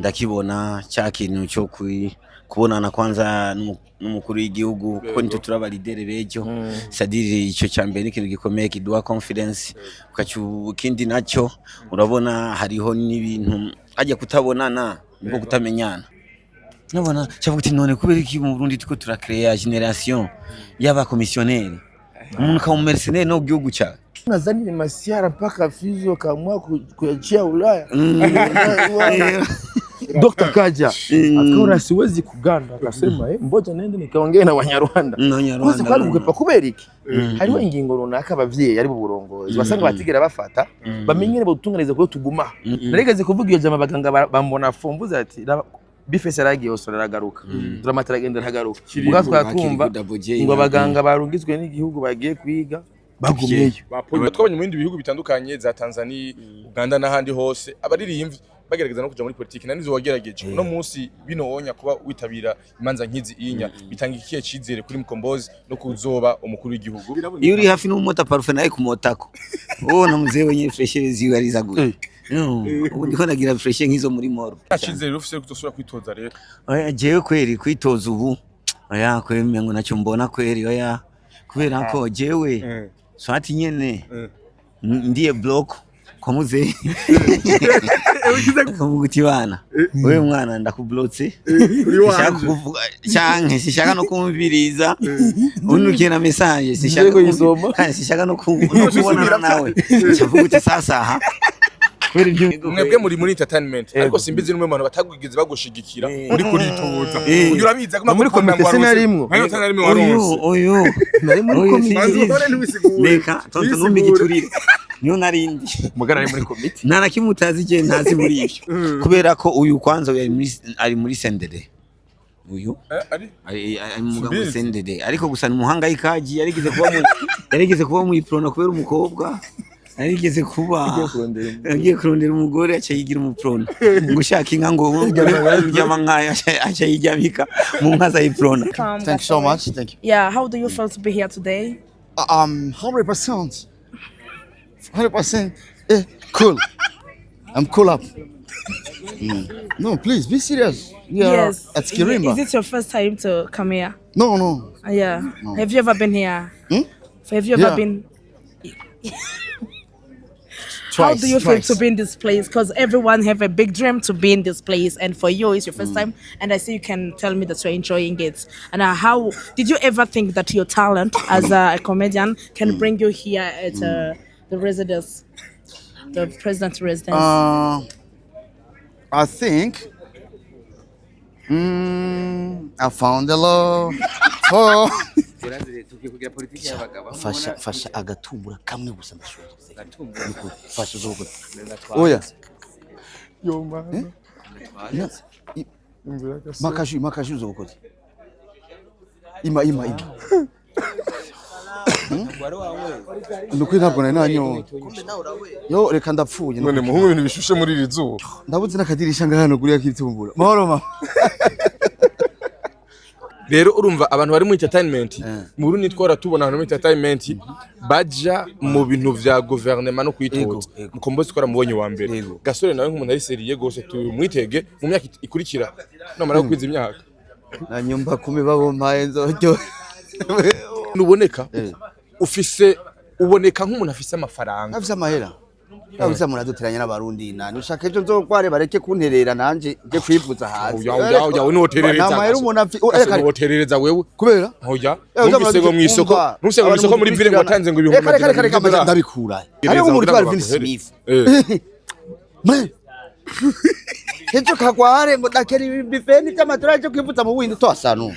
ndakibona cya kintu cyo kubonana kwanza n'umukuru w'igihugu kuko nitwe turaba leader bejo sadiri icyo cyambere n'ikintu gikomeye kiduha confidence ukindi nacyo urabona hariho n'ibintu ajya kutabonana niko kutamenyana nabona cyavuga ati none kubera iki mu Burundi tuko turakrea generation y'aba commissionnaire umuntu ka mercenaire no gihugu cya nadhani masiara mpaka Fizo kaamua kuachia Ulaya. Dr. Kaja akaona siwezi kuganda akasema mboja nende nikaongea na Wanyarwanda. Kwanza kwari kugepa kubera iki hariho ingingo runaka abavyeyi ari burongozi basanga batigera bafata bamenyere botunganiza ko tuguma naregeze kuvuga iyo jama baganga bambona fumbuza ati bifese aragiye osora ragaruka dramatara genda ntagaruka ugatwa twumva ngo abaganga barungizwe n'igihugu bagiye kwiga bagumeyo twabonye mu bindi bihugu bitandukanye za Tanzania Uganda n'ahandi hose abaririmvye bagerageza no kuja muri politiki nanizo wagerageje no munsi binowonya kuba witabira imanza nkizi inya bitanga ikiye cizere kuri Mukombozi no kuzoba umukuru w'igihugu iyo uri hafi n'umota parfait naye kumotako na muzee wenye freshes yariza gute ubu ndiko nagira fresh nkizo muri moro cizere ufise kutosura kwitoza rero jewe kweri kwitoza ubu kwemye ngo nacyo mbona kweri kubera ko jewe swati nyene ndiye block kwa muzee kamuguti bana wewe mwana ndakublotse sishaka kuvuga cyanke sishaka no kumviriza unukiye na message sishaka kuyisoma kandi sishaka no kubona nawe cyavuga uti sasa aha mwebwe muri entertainment ariko simbizi n'umwe abantu batagwigize bagushigikira muri kuritoza uyu urabiza ko muri komite narimwo oyo nari muri komite reka tonto n'umigiturire niyo narindi mugara ari muri komite nana kimutazi je ntazi muri ivyo kubera ko uyu kwanza ari muri sendere uyu ari mu sendere ariko gusa n'umuhanga ikaji yarigeze kuba mu iprona kubera umukobwa arigeze kuba agiye kurondera umugore acayigira umuprona ngo ushaka inka ngo ujyama nkaya acayijyamika mu nka za iprona. Thank you so much. Thank you. Yeah, how do you feel to be here today? 100%. 100%. Cool. I'm cool up. No, please be serious. Yes. At Kirimba. Is it your first time to come here? No. Yeah. No. Have you ever been here? Have you ever been? How do you feel to be in this place? Because everyone have a big dream to be in this place, and for you, it's your first time. And I see you can tell me that you're enjoying it. And how did you ever think that your talent as a comedian can bring you here at the residence, the president's residence? I think I found the love for. Fasha agatumbura kamwe gusa ndashobora fasha zogo oya yo mama makashu zogokoze ima nuko ntabwo nanyo yo reka ndapfuye none muhungu ibintu bishushe muri iri zuba ndabuze nakadirisha ngahano kuri yakitumbura mahoro mama. Rero urumva abantu bari mu entertainment mu Burundi twara tubona abantu mu entertainment baja mu bintu vya gouvernement no kwitoza Mukombozi twara mubonye wa mbere Gasore nawe nk'umuntu ari seriye gose tumwitege mu myaka ikurikira nomara kwiza imyaka na nyumba kumi babompaye nzojyo nuboneka uboneka nk'umuntu afise amafaranga afise amahera yabuze muraduteranya n'abarundi nani ushaka ejo nzokware bareke kunterera nanje je kwivuza hazi yawe noterereza namahera umuntu afite noterereza wewe kubera hoya numvisego mu isoko muri ville ngo atanze ngo ibihumbi reka ndabikura ari umuntu twari Vince Smith ejo kagware ngo dakeri ibifeni by'amatora cyo kwivuza mu windi twasanu.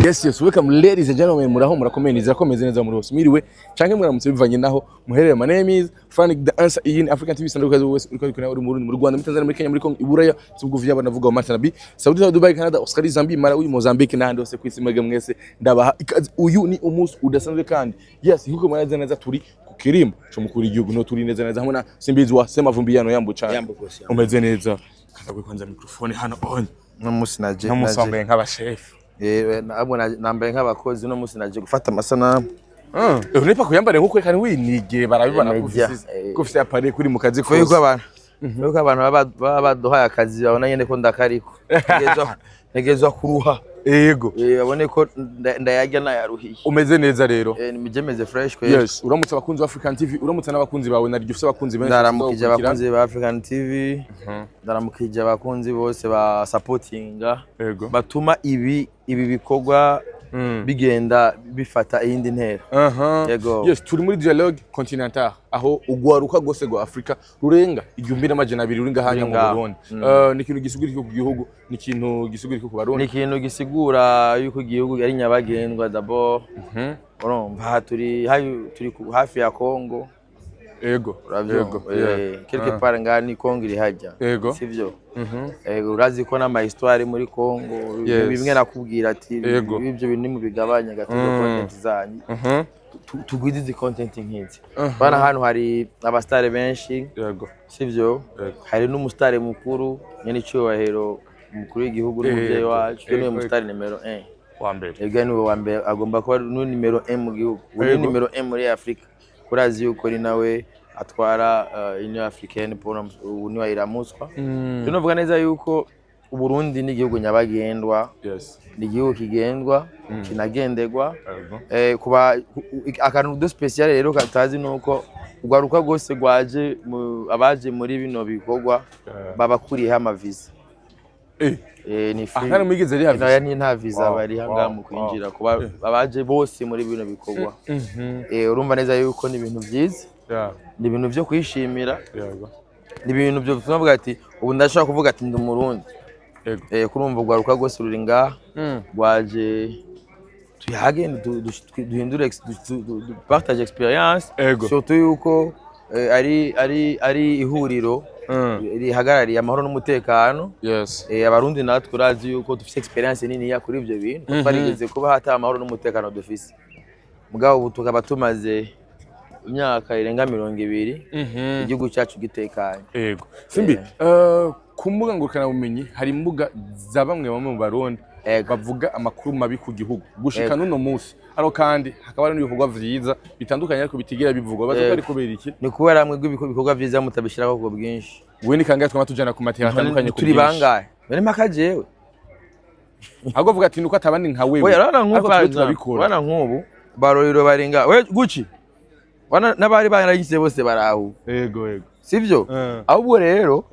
Yes, welcome ladies and gentlemen, muraho murakomeye nizirakomeze neza muri hose miriwe canke muramutse bivanye naho muherere. My name is Frank the Answer in African TV standard wese uriko ariko uri mu Burundi, mu Rwanda, muri Tanzania, muri Kenya, muri Congo, Iburaya, tuguvuye abana vuga Martin B, Saudi, Dubai, Canada, Australia, Zambia, Malawi, Mozambique n'ahandi hose kwisi mwege mwese ndabaha ikaze. Uyu ni umunsi udasanzwe kandi yes nkuko muraza neza turi ku kirimbo cyo mukuru igihugu no turi neza neza hamwe na Simbizi wa Semavumbi yambo cyane umeze neza. Kazagwe kwanza microphone hano on no musi naje namusambaye nk'abashef nabwo nambaye nk'abakozi no musi naje gufata amasanamu. Uripa kuyambare nkuko kandi winige barabibona kufise apare kuri mu kazi kose. Yuko abantu baba baduhaye akazi babona nyene ko ndakariko negezwa kuruha. Yego abone ko ndayajya nayaruhiye. Umeze neza rero? Nimejemeze fresh ko. Yes, uramutse abakunzi ba African TV, uramutse n'abakunzi bawe naryo ufise abakunzi benshi. Ndaramukije abakunzi ba African TV, ndaramukije abakunzi bose ba supportinga batuma ibi bikorwa bigenda bifata iyindi ntera. Yego. Yes, turi muri dialogue continental aho ugwaruka gose go Africa rurenga 1200 ruringa hanya mu Burundi. Ni ikintu gisigurira ku gihugu, ni ikintu gisigurira ku Barundi. Ni ikintu gisigura yuko igihugu ari nyabagendwa d'abord. Urumva turi hafi ya Congo. Yego. Yego. Quelque part ngani Congo iri hajya. Sivyo? Yego, urazi ko na histoire muri Congo bimwe nakubwira ati ibyo bintu mu bigabanya gatoto content zanyu. Tugwidize content nk'izi. Bana hano hari abastare benshi. Yego. Sivyo? Hari n'umustare mukuru nyene cyubahiro umukuru w'igihugu n'umuvyeyi wacu ni umustare numero 1 wa mbere. Ega ni wa mbere agomba kuba numero 1 mu gihugu. Ni numero 1 muri Afrika. Kurazi yuko ni nawe atwara Union Africaine pour ni wayiramuswa. Tunovuga neza yuko Uburundi ni igihugu nyabagendwa. Yes. Ni igihugu kigendwa, kinagendegwa. Kuba akantu do special rero katazi nuko ugwaruka gose gwaje abaje muri bino bikorwa babakuriye ha visa. Ni free. Akana mwigize ari havisa. Ni nta visa bari hanga mu kwinjira kuba abaje bose muri bino bikorwa. Urumva neza yuko ni ibintu byiza. Ni ibintu byo kwishimira. Ni ibintu byo tunavuga ati ubu ndashaka kuvuga ati ndi umurundi. Kurumva ugwaruka gose ruri ngaha gwaje tuyage duhindure partage experience surtout yuko ari ihuriro rihagarariye amahoro n'umutekano. Yes. Abarundi natwe urazi yuko dufite experience nini ya kuri ibyo bintu twarigeze kuba hata amahoro n'umutekano dufise mugabo ubu tukaba tumaze imyaka irenga 200 igihugu cyacu gitekanye. Yego. Simbi ku mbuga ngurukana bumenyi hari imbuga za bamwe mu Barundi bavuga amakuru mabi ku gihugu gushika n'uno munsi aro kandi hakaba n'ibikorwa vyiza bitandukanye ariko bitigira bivugwa bavuga ari kubera iki? Ni kubera amwe ibikorwa vyiza mutabishirako ko bwinshi. We ni kangahe twama tujana ku mateka atandukanye ku turi bangahe bari makajewe ahubwo vuga ati nuko atabandi nka wewe bana nk'ubu baroriro barenga we guci bana nabari baragize bose barahu. Yego. Sivyo? Ahubwo rero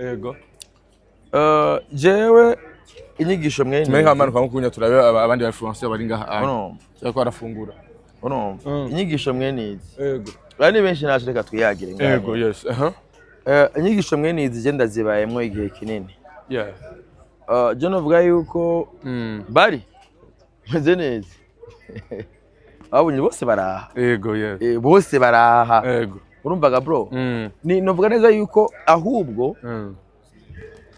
jewe inyigisho mwene mwe nkamanuka nkunya turabe abandi ba influencer bari ngaha cyako arafungura. Inyigisho mwene izi. Yego. Bani benshi nashaka twiyagire ngaha. Yego. Yes. Inyigisho mwene izi genda zibayemwo igihe kinini. Je novuga yuko bari meze neza. Abunye bose baraha. Yego. Yes. Bose baraha. Yego. Urumvaga bro? Ni novuga neza yuko ahubwo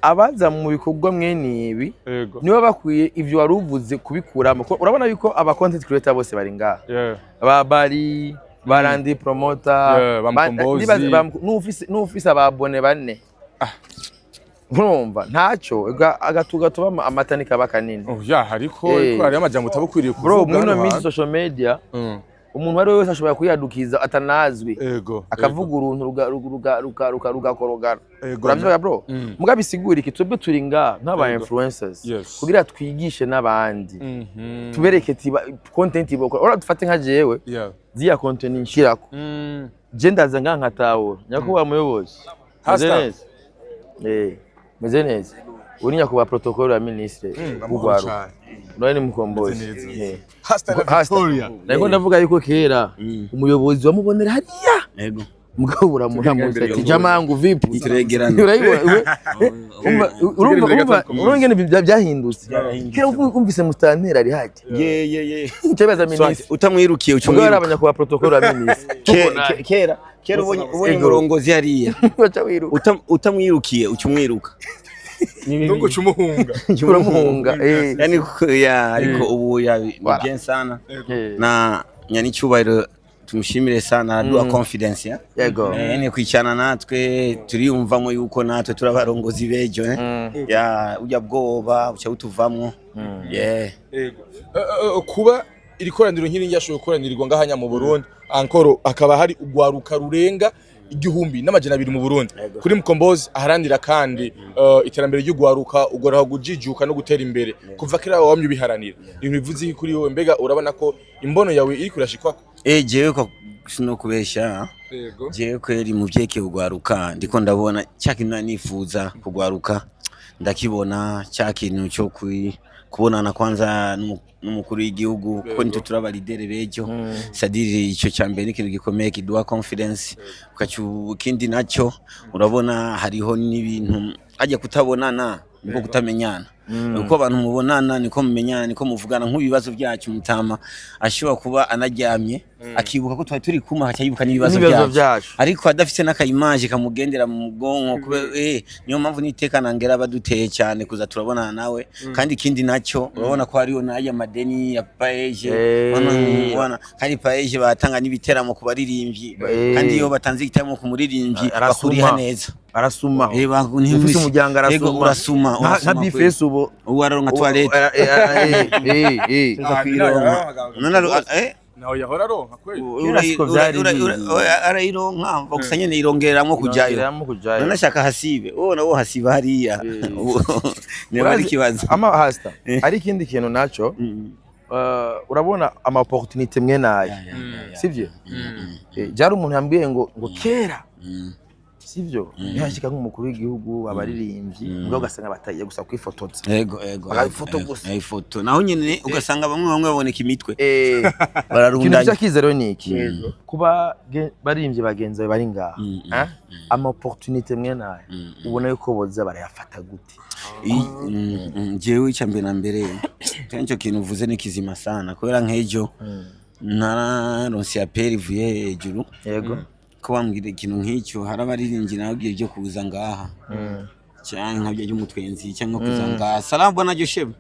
abaza mu bikorwa mwene ibi niwe bakwiye ivyo waruvuze kubikuramo. Urabona yuko aba content creator bose bari ngaha. Bari barandi promoter n'ufise ababone bane. Urumva ntacyo agatuga tuba amatanika bakanini. Hariko ari amajambo utabukwiriye kuvuga. Bro mwino minsi social media umuntu wari wese ashobora kuyadukiza atanazwi akavuga uruntu rugakorogana. Uravyo bro mugabe sigura iki twebwe turi nga n'aba influencers kugira twigishe n'abandi tubereke content iboko ora dufate nka jewe ziya content nshirako je ndaza nga nkatawo nyakuba muyobozi meze neza uri nyakuba protocol ya ministre bugwaro none mukombozi hasta Victoria. Nako ndavuga yuko kera umuyobozi wamubonera hariya. Yego. mugabo uramuramutse ati jamangu vipi turegerana urongene byahindutse kera umvise mustantera ari haje ye cyabaza ministre utamwirukiye ucumwira abanyakwa protocol ya ministre kera ubonye umurongozi hariya utamwirukiye ucumwiruka nubwo cumuhunga uramuhunga yani ariko ubu ni bien sana na nyani cyubahiro tumushimire sana dua confidence ya yego yani kwicana natwe turiyumvamo yuko natwe turabarongozi bejo ya ujya bwoba uca utuvamwo kuba iri koraniro nkiri ngyashoye koranirwa ngahanya mu Burundi ankoro akaba hari ugwaruka rurenga igihumbi n'amajana 2 mu Burundi kuri Mukombozi aharandira kandi iterambere ry'ugwaruka ugoraho gujijuka no gutera imbere kuva kera wamye biharanira ibintu bivuze kuri wowe mbega urabona ko imbono yawe iri kurashikwa jewe ko sino kubesha jewe kweri mu vyeke ugwaruka ndiko ndabona cyakintu nifuza kugwaruka ndakibona cyakintu cyo kubonana kwanza n'umukuru w'igihugu kuko nitwe turaba leader bejo sadiri ico cyambere n'ikintu gikomeye kiduha confidence ukindi nacyo urabona hariho n'ibintu ajya kutabonana niko kutamenyana uko abantu mubonana niko mumenyana niko muvugana nk'ibibazo byacu mutama ashobora kuba anaryamye akibuka ko twari turi kuma hacayibuka n'ibibazo byacu ariko adafite n'akayimaje kamugendera mu bwonko kube niyo mpamvu nitekana ngera baduteye cyane kuza turabonana nawe kandi ikindi nacyo urabona ko hariyo n'aya madeni ya paeje wana kandi paeje batanga n'ibiteramo ku baririmbyi kandi iyo batanze igiteramo ku muririmbyi bakuriha neza arasuma ufite umujyanga arasuma nka bifese ubu uwaronka toilette naho yahora aronka kweli arayironka bakusanye nirongeramo kujayo nanashaka hasibe nabo hasiba hariya niba ari kibazo ama hasta ari kindi kintu naco urabona ama opportunité mwe nayo sivyo jari umuntu yambwiye ngo kera sivyo yashika nk'umukuru w'igihugu abaririmbyi ngo ugasanga bataye gusa kwifotoza yego ifoto gusa ifoto naho nyene ugasanga bamwe baboneka imitwe bararundanye kintu cyakizero niki kuba baririmbyi bagenzi bari ngaha ama opportunité mwe nayo ubona yuko boza barayafata gute jewe icyambere na mbere cyo kintu uvuze ni kizima sana kubera nk'ejo naronse appel ivuye hejuru yego ko bambwira ikintu nk'icyo harabaririmbyi nabwiye byo kuza ngaha cyane nkabyo y'umutwenzi cyangwa kuza ngaha salamu bwana Josheb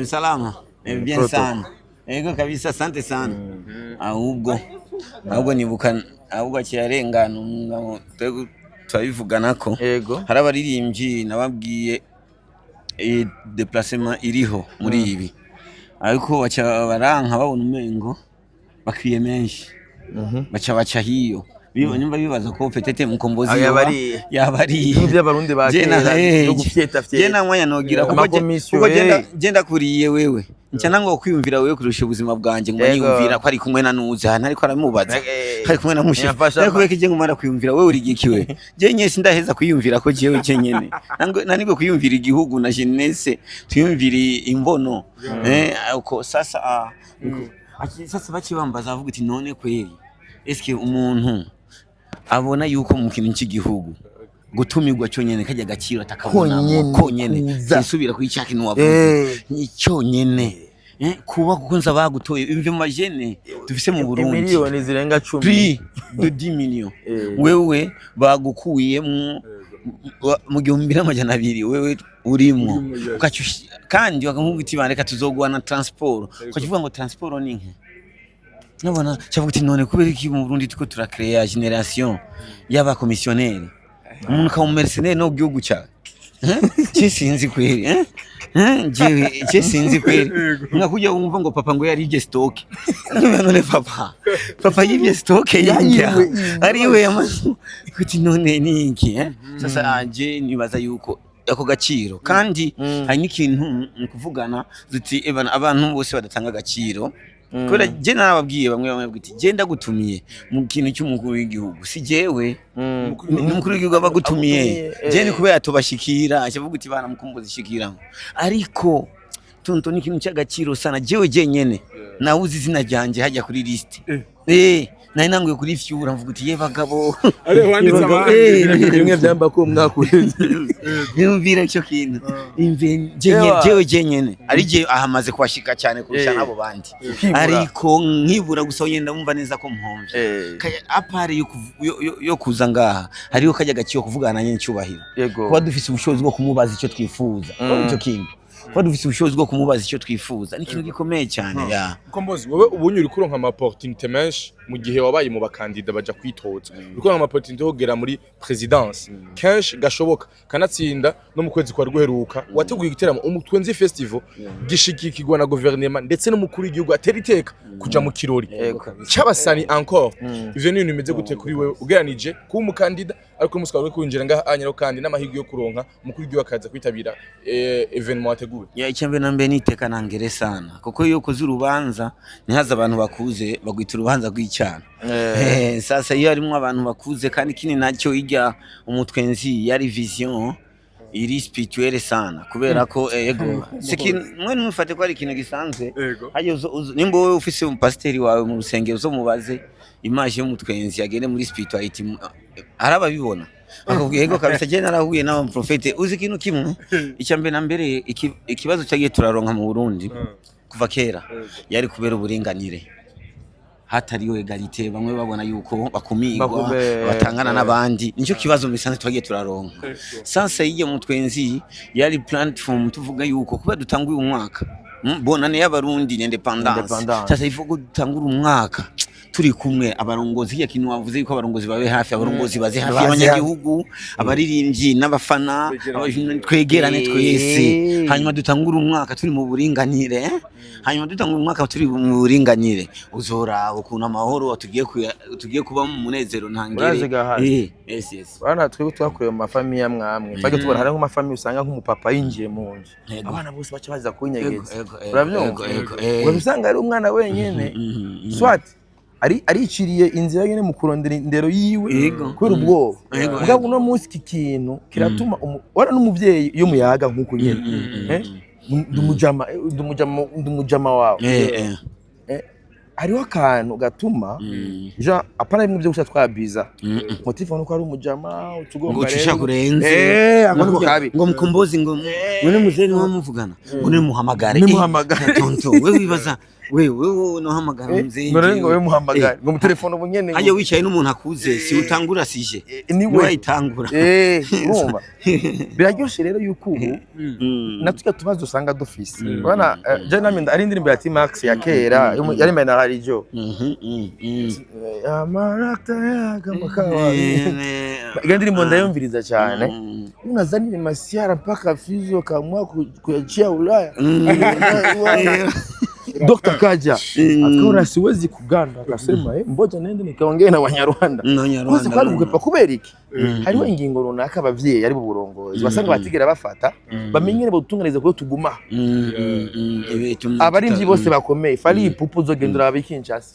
salama bien sana ego kabisa asante sana ahubwo nibuka ahubwo cyarengana umugabo twabivugana ko harabaririmbyi nababwiye déplacement iriho muri ibi ariko baca baranka babona umengo bakwiye menshi bacha hiyo nyumba bibaza ko petete Mukombozi yabari by'abarundi bakera yo gufyeta jena mwanya nogira kuko genda kuriye wewe ncyana ngo kwiyumvira wewe kurusha ubuzima bwanje ngo yiyumvira ko ari kumwe na nuza ariko aramubaza ari kumwe na mushi ariko beke je ngumara kwiyumvira wewe urigikiwe je nyese ndaheza kwiyumvira ko jewe cyenyene nanibwo kwiyumvira igihugu na jeunesse twiyumvira imbono uko sasa bakibambaza avuga ati none kweri eske umuntu abona yuko mu kintu cy'igihugu gutumirwa cyonyene kajya gaciro atakabona konyene zisubira kuri cya kintu wavuze ni cyonyene kuba kukunza bagutoye imve majene dufise mu Burundi miliyoni zirenga 10 de 10 millions wewe bagukuye mu 1200 wewe urimo kandi bakamubwira iti bareka tuzogwana transport ukavuga ngo transport ni nke nabona cyavuga ati none kubera iki mu Burundi tuko turakreya generation y'aba commissionnaire umuntu ka mercenaire no gihugu cyawe sinzi kweri je sinzi kweri nkakujya wumva ngo papa ngo yarije stock none papa yibye stock yanjye ariwe yamazu kuti none ni iki sasa anje nibaza yuko ako gaciro kandi hari n'ikintu kuvugana zuti abantu bose badatanga agaciro kubera je narababwiye bamwe bwiti je ndagutumiye mu kintu cy'umukuru w'igihugu si jewe umukuru w'igihugu abagutumiye je ni kubera tubashikira avuga uti bana Mukombozi shikira ariko tonto ni kintu cy'agaciro sana jewe nyene nawe uzi izina ryanje hajya kuri liste nari nanguye kuri fyura mvuga uti ye bagabo wanditse abandi bimwe byamba ko mwakurenze yumvira icyo kintu jewe jenyene ari je ahamaze kwashika cyane kurusha nabo bandi ariko nkibura gusa yenda wumva neza ko mpomvye apare yo kuza ngaha hariho kajya gaciyo kuvugana nyine cyubahiro kuba dufise ubushobozi bwo kumubaza icyo twifuza icyo kintu kuba dufise ubushobozi bwo kumubaza icyo twifuza ni ikintu gikomeye cyane ya Kombozi wowe ubunyuri kuronka ama opportunité menshi mu gihe wabaye mu bakandida baja kwitoza uko ama opportunité hogera muri presidence kenshi gashoboka kanatsinda no mu kwezi kwa rweruka wateguye igiteramo umutwenzi festival gishikikirwa na gouvernement ndetse no mukuru w'igihugu atera iteka kuja mu kirori cyabasani encore ivyo ni ibintu bimeze gute kuri wewe ugeranije ku umukandida ariko umuswa we kwinjira ngaha anyero kandi n'amahirwe yo kuronka mukuru w'igihugu akaza kwitabira evenement wateguye ya icyambe nambe niteka nangere sana kuko iyo ukoze urubanza nihaza abantu bakuze bagwita urubanza rw'icyana sasa iyo harimo abantu bakuze kandi kini nacyo ijya umutwenzi yari vision iri spirituelle sana kubera ko ego mwe numufate ko ari ikintu gisanzwe hayo nimba wowe ufise umupasiteri wawe mu rusengero zo mubaze image y'umutwenzi yagene muri spirituality arababibona akubwiye ego kabisa je narahuye n'aba profete uzi ikintu kimwe icyambe na mbere ikibazo cyagiye turaronka mu Burundi kuva kera yari kubera uburinganire hatariyo egalite bamwe babona yuko bakumigwa batangana n'abandi nicyo kibazo misanze twagiye turaronka sasa yiye mutwenzi yari platform tuvuga yuko kuba dutanguye umwaka bonane y'abarundi independence sasa ivuga dutangura umwaka turi kumwe abarongozi ya kintu wavuze yuko abarongozi babe hafi abarongozi baze hafi y'abanyagihugu abaririmbyi n'abafana twegerane twese hanyuma dutangura umwaka turi mu buringanire hanyuma dutangura umwaka turi mu buringanire uzora ukuntu amahoro tugiye kuba mu munezero ntangere yes bana twebwe twakuye mu mafamiye amwe fage tubona hari nk'amafamiye usanga nk'umupapa yinjiye mu nzu abana bose baca baza kunyegeza urabyumva usanga ari umwana wenyene swat ariciriye inzira nyene mu kurondera indero yiwe kubera ubwoba mugabo no munsi kikintu kiratuma wara n'umuvyeyi iyo muyaga nkuko nyene ndumujama wawe hariho akantu gatuma Jean apana bimwe byo gusa twabiza motive nuko ari umujama utugomba rero kurenze ngo kabi ngo mukombozi ngo none muzeni wamuvugana ngo ne muhamagare tonto wewe wibaza wewe no hamagara muzeni ngo wewe muhamagare ngo mu telefone ubunyene aje wicaye n'umuntu akuze si utangura sije niwe ayitangura urumva biraryoshe rero yuko ubu natwe tubazo usanga dufise bana je nami ari indirimbo ya T-Max ya kera yari mena harijo amarakta yagamakawa indirimbo ndayumviriza cyane unazanire masiara mpaka fizo kamwa kuyachia Ulaya Dr. Kaja akaona siwezi kuganda akasema mboja nende nikaongea na Wanyarwanda kose kwari kugepa kubera iki hariho ingingo runaka abavyeyi ari burongozi basanga batigera bafata bamenyere botunganiza ko tuguma abarimvyi bose bakomeye fali ipupu zogendera abikinshasa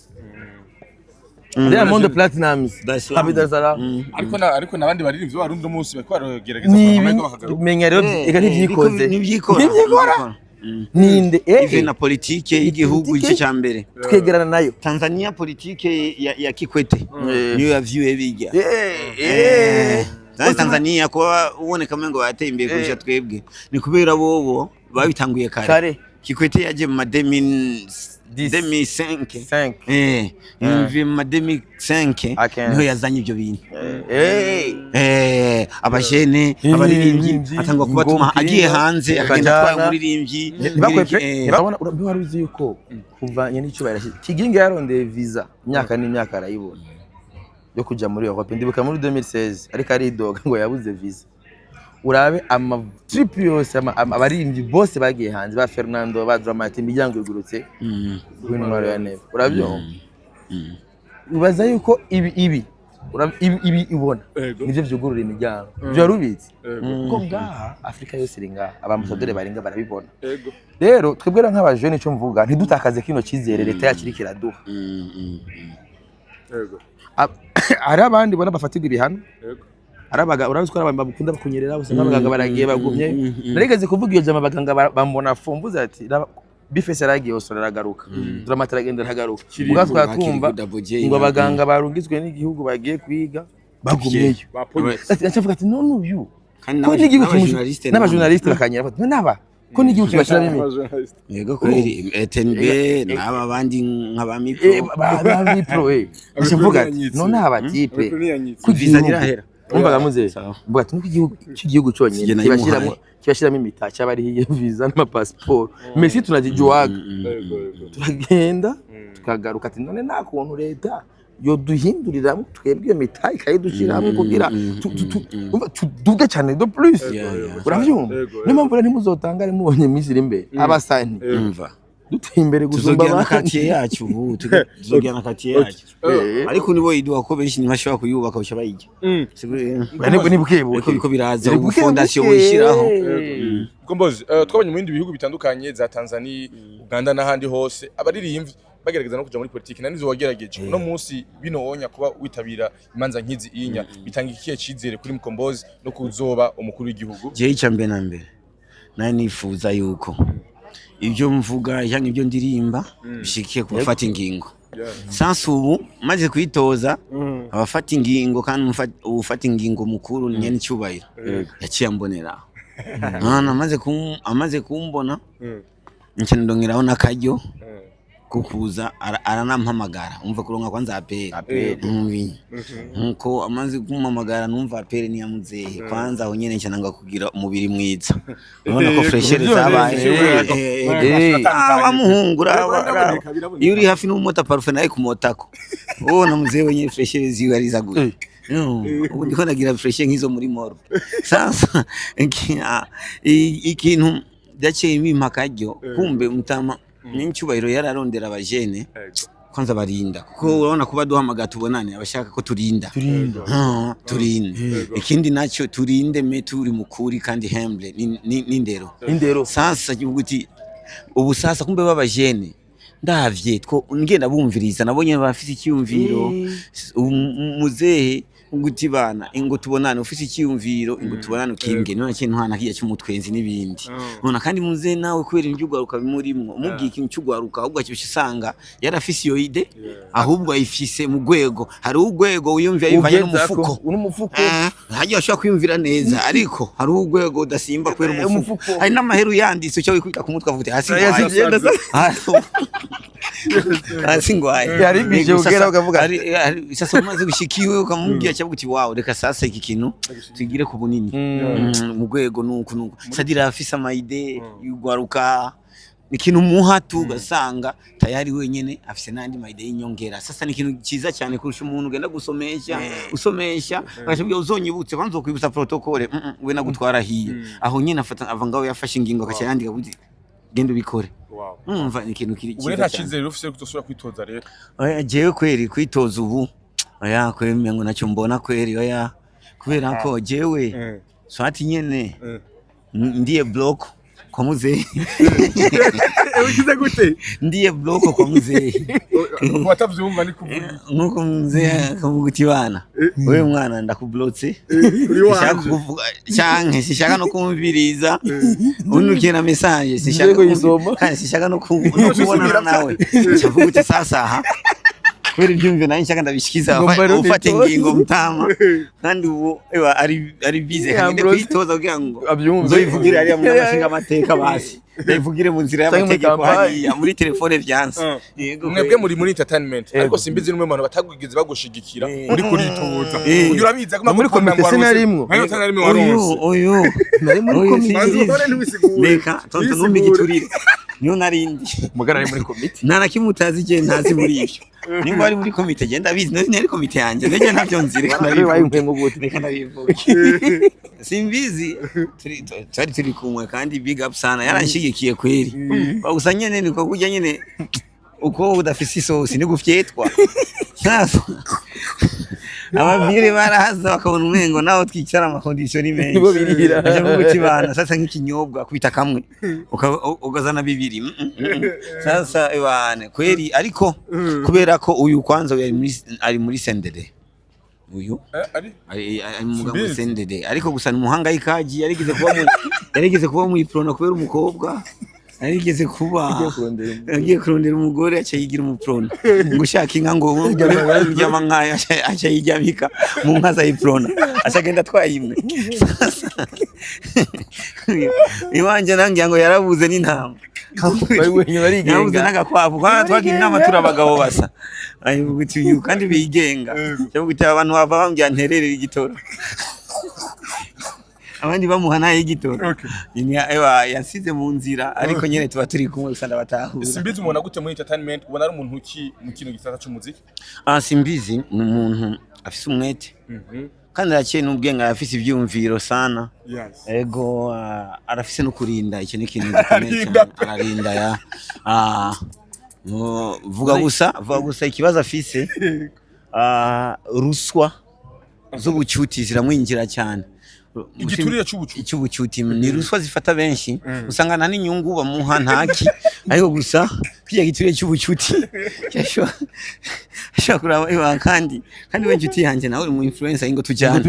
Diamond Platnumz Habidazara ariko nabandi baririmbyi barundi umunsi bakwagerageza kukomeza bakagaruka menya rero ega ntivyikoze nivyikora ninde even na politike y'igihugu icyo cyambere twegerana nayo Tanzania politike ya Kikwete niyo yavyuye bijya Tanzania ko uboneka mengo bateye imbere kurusha twebwe ni kubera bobo babitanguye kare Kikwete yaje mu 2005 imvi mu 2005 niho yazanye ibyo bintu abajene abaririmbyi atangwa kubatuma agiye hanze akagenda kwa umuririmbyi babona wari uzi yuko kuvanye n'icubahiro Kiginga yarondeye visa imyaka n'imyaka arayibona yo kuja muri Europe ndibuka muri 2016 ariko ari doga ngo yabuze visa urabe ama trip yose abaririmbyi bose bagiye hanze ba Fernando ba Dramati imiryango igurutse w'intwaro ya neve urabyo ubaza yuko ibi ibona nivyo vyugurura imiryango byo rubitse ko ngaha Afrika yose ringa abamusadere baringa barabibona rero twebwera nk'abajene ico mvuga ntidutakaze kino cizere leta yakiri kiraduha ari abandi bona bafatirwa ibihano arabaga uraziko abantu bakunda kunyerera usanga abaganga baragiye bagumye narigeze kuvuga iyo jama abaganga bambona fumbuza ati Bifese aragiye Australia aragaruka Dramati aragenda aragaruka ubwa twakumva ngo abaganga barungitswe n'igihugu bagiye kwiga bagumyeyo acavuga ati none uyu ko n'igihugu n'abajournaliste bakanyira bati naba ko n'igihugu kibashira bimwe yego kweri ETNB n'aba bandi nk'abamipro acavuga ati none aba tipe visa nirahera umvaga muze mvuga ati n'igihugu cyonyine kibashiramo imitacha bari hiye visa n'ama passport Messi tunajijuaga turagenda tukagaruka ati none nta kuntu leta yo duhindurira twebwe iyo mitacha ikayidushira hamwe kugira tuduge cyane do plus uravyumva nimamvura ntimuzotangare mubonye Misiri imbere abasani umva duteye imbere gusumba abakatiye yacu ubu tuzogana katiye yacu ariko nibo idwa ko benshi ntibashobora kuyubaka uca bayijya ni bukebo biko biraza ubu fondation wishiraho Kombozi twabanye mu bindi bihugu bitandukanye za Tanzania Uganda n'ahandi hose abaririmvye bagerageza no kuja muri politiki nanizo wagerageje no munsi binowonya kuba witabira imanza nkizi inya bitanga ikiye cizere kuri Mukombozi no kuzoba umukuru w'igihugu je icambe na mbere naye nifuza yuko ibyo mvuga cyangwa ibyo ndirimba bishikiye kubafata ingingo sansu ubu maze kwitoza abafata ingingo kandi ufata ingingo mukuru nyene cyubahiro yaciye ambonera amaze kumbona ncyane ndongeraho nakaryo kukuza aranampamagara umva kuronka kwanza apere nkuko amaze kumpamagara numva apere ni yamuzehe kwanza aho nyene ncananga kugira umubiri mwiza urabona ko freshere zabaye amuhungura iyo uri hafi n'umota parfum naye kumotako ubona muzehe wenye freshere ziwe arizaguye ubu ndiko nagira freshere nkizo muri moro sasa ikintu daciye bimpakaryo kumbe mutama n'icyubahiro yararondera abajene kwanza barinda kuko urabona kuba duhamaga tubonane abashaka ko turinda ikindi nacyo turinde turi mukuri kandi humble n'indero sasa uti ubu sasa kumbe babajene ndavye two ngenda bumviriza nabonye bafite icyumviro muzehe nguti bana ingo tubonane ufise icyumviro ingo tubonane ukimbwe none kintu hana kiya cy'umutwenzi nibindi none kandi muze nawe kwera imbyugwaruka bimurimwo umubwiye ikintu cyugwaruka ahubwo akibishanga yarafise iyo ide ahubwo ayifise mu gwego hari ugwego wiyumvira yivanye n'umufuko haje ashaka kwiyumvira neza ariko hari ugwego udasimba kwera umufuko hari n'amaheru yanditse cyo wikwita ku mutwe avuga hasi hasi ngwaye yari bije ugera ukavuga ari sasa umaze gushikiwe ukamubwira cyavuga uti wow reka sasa iki kintu tugire ku bunini mu gwego nuko sadira afise amaide yugwaruka ikintu muhatu gasanga tayari wenyene afise nandi maide y'inyongera sasa ni ikintu ciza cyane kurusha umuntu ugenda usomesha akashobya uzonyibutse kwanzo kwibutsa protocole we nagutwara hiye aho nyene afata avangaho yafashe ingingo akacayandika kuti genda ubikore umva ni ikintu kiri ciza cyane cyizere ufise kutosura kwitoza rero jewe kweri kwitoza ubu oya kwemye ngo nacyo mbona kweri oya kubera ko jewe swati nyene ndiye block kwa muzehe ukize gute ndiye block kwa muzehe watavyumva ni kuvuga nuko muzehe akavuga uti bana wewe mwana ndakublotse shaka kuvuga cyanke sishaka no kumviriza unukira message sishaka kuyisoma kandi sishaka no kubona nawe cyavuga uti sasa aha kweri byumve nayo nshaka ndabishikiza ufate ingingo mutama kandi ubu ari bize kandi kwitoza kugira ngo nzoyivugire ari mu mashinga amateka basi ndayivugire mu nzira y'amategeko hariya muri telefone vyanse mwebwe muri entertainment ariko simbizi n'umwe muntu batagwigize bagushigikira uri kuritoza uyu urabizi ko muri komite sinarimwo oyo nari muri komite reka tonto numbigiturire niyo narindi mugara ari muri komite narakimutazi je ntazi muri ivyo nimba ari muri komite genda bizi nari komite yanje nege ntavyo nzire reka ndabivuga simbizi turi kumwe kandi big up sana yaranshigikiye kweri gusa nyene niko kujya nyene uko udafise isosi ni gufyetwa sasa ababire barahaza bakabona umengo naho twicara ama condition menshi nibo birira aje mu kibana sasa nk'ikinyobwa kubita kamwe ukazana bibiri sasa ebane kweri ariko kubera ko uyu kwanza ari muri sendede uyu ari mu sendede ariko gusa umuhanga ikaji yarigeze kuba mu iprona kubera umukobwa arigeze kuba agiye kurondera umugore aca yigira umuprona ngo ushaka inka ngo uryama nkaya aca yijyamika mu nka za iprona aca agenda twayimwe iwanje nangiye ngo yarabuze n'intama yarabuze n'agakwavu kandi twagira inama turabagabo basa ayivuga uyu kandi bigenga cyo gutya abantu bava bambya ntererera igitoro abandi bamuha naye igitoro yasize mu nzira ariko nyene tuba turi kumwe usanda batahura. Simbizi umuntu gute muri entertainment ubona ari umuntu ki mu kintu gisata cy'umuziki? Simbizi ni umuntu afise umwete kandi araciye n'ubwenge, afise ivyumviro sana. Ego arafise no kurinda, icyo ni ikintu gikomeye cyane, ararinda ya vuga gusa ikibazo afise ruswa z'ubucuti ziramwinjira cyane. Igiturire cy'ubucuti ni ruswa zifata benshi, usanga nta n'inyungu bamuha ntaki, ariko gusa kwiya giturire cy'ubucuti ashobora kuraba kandi we nshuti yanjye nawe uri mu influencer ingo tujyane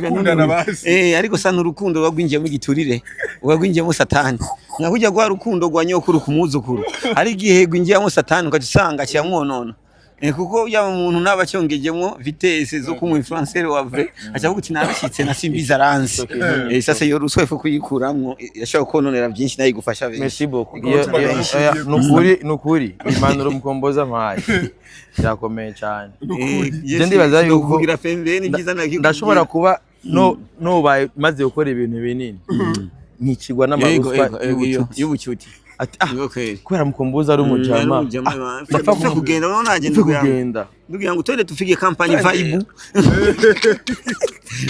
bakundana basi. Ariko sana urukundo rwagwinjiye mu giturire, rwagwinjiye mu satani, nkakujya gwa rukundo rwa nyokuru ku muzukuru, ari gihe gwinjiye mu satani ukadusanga cyamwonona. Kuko yaba umuntu nabacyongejemo vitesse zo kumu influencer wa vrai acavuga uti narashitse na Simbizi aranze. Sasa yo ruswa ifu kuyikuramwo yashaka kononera byinshi nayo igufasha benshi. Merci beaucoup. Nukuri impanuro mukomboza mpaye byakomeye cyane. Je ndibaza yuko kugira pembeni byiza ndashobora kuba no maze gukora ibintu binini nkikigwa n'amaruswa y'ubucuti. Kubera mukomboza ari umujama bapfa kugenda none agenda ndugira ngo twende tufige kampani vibe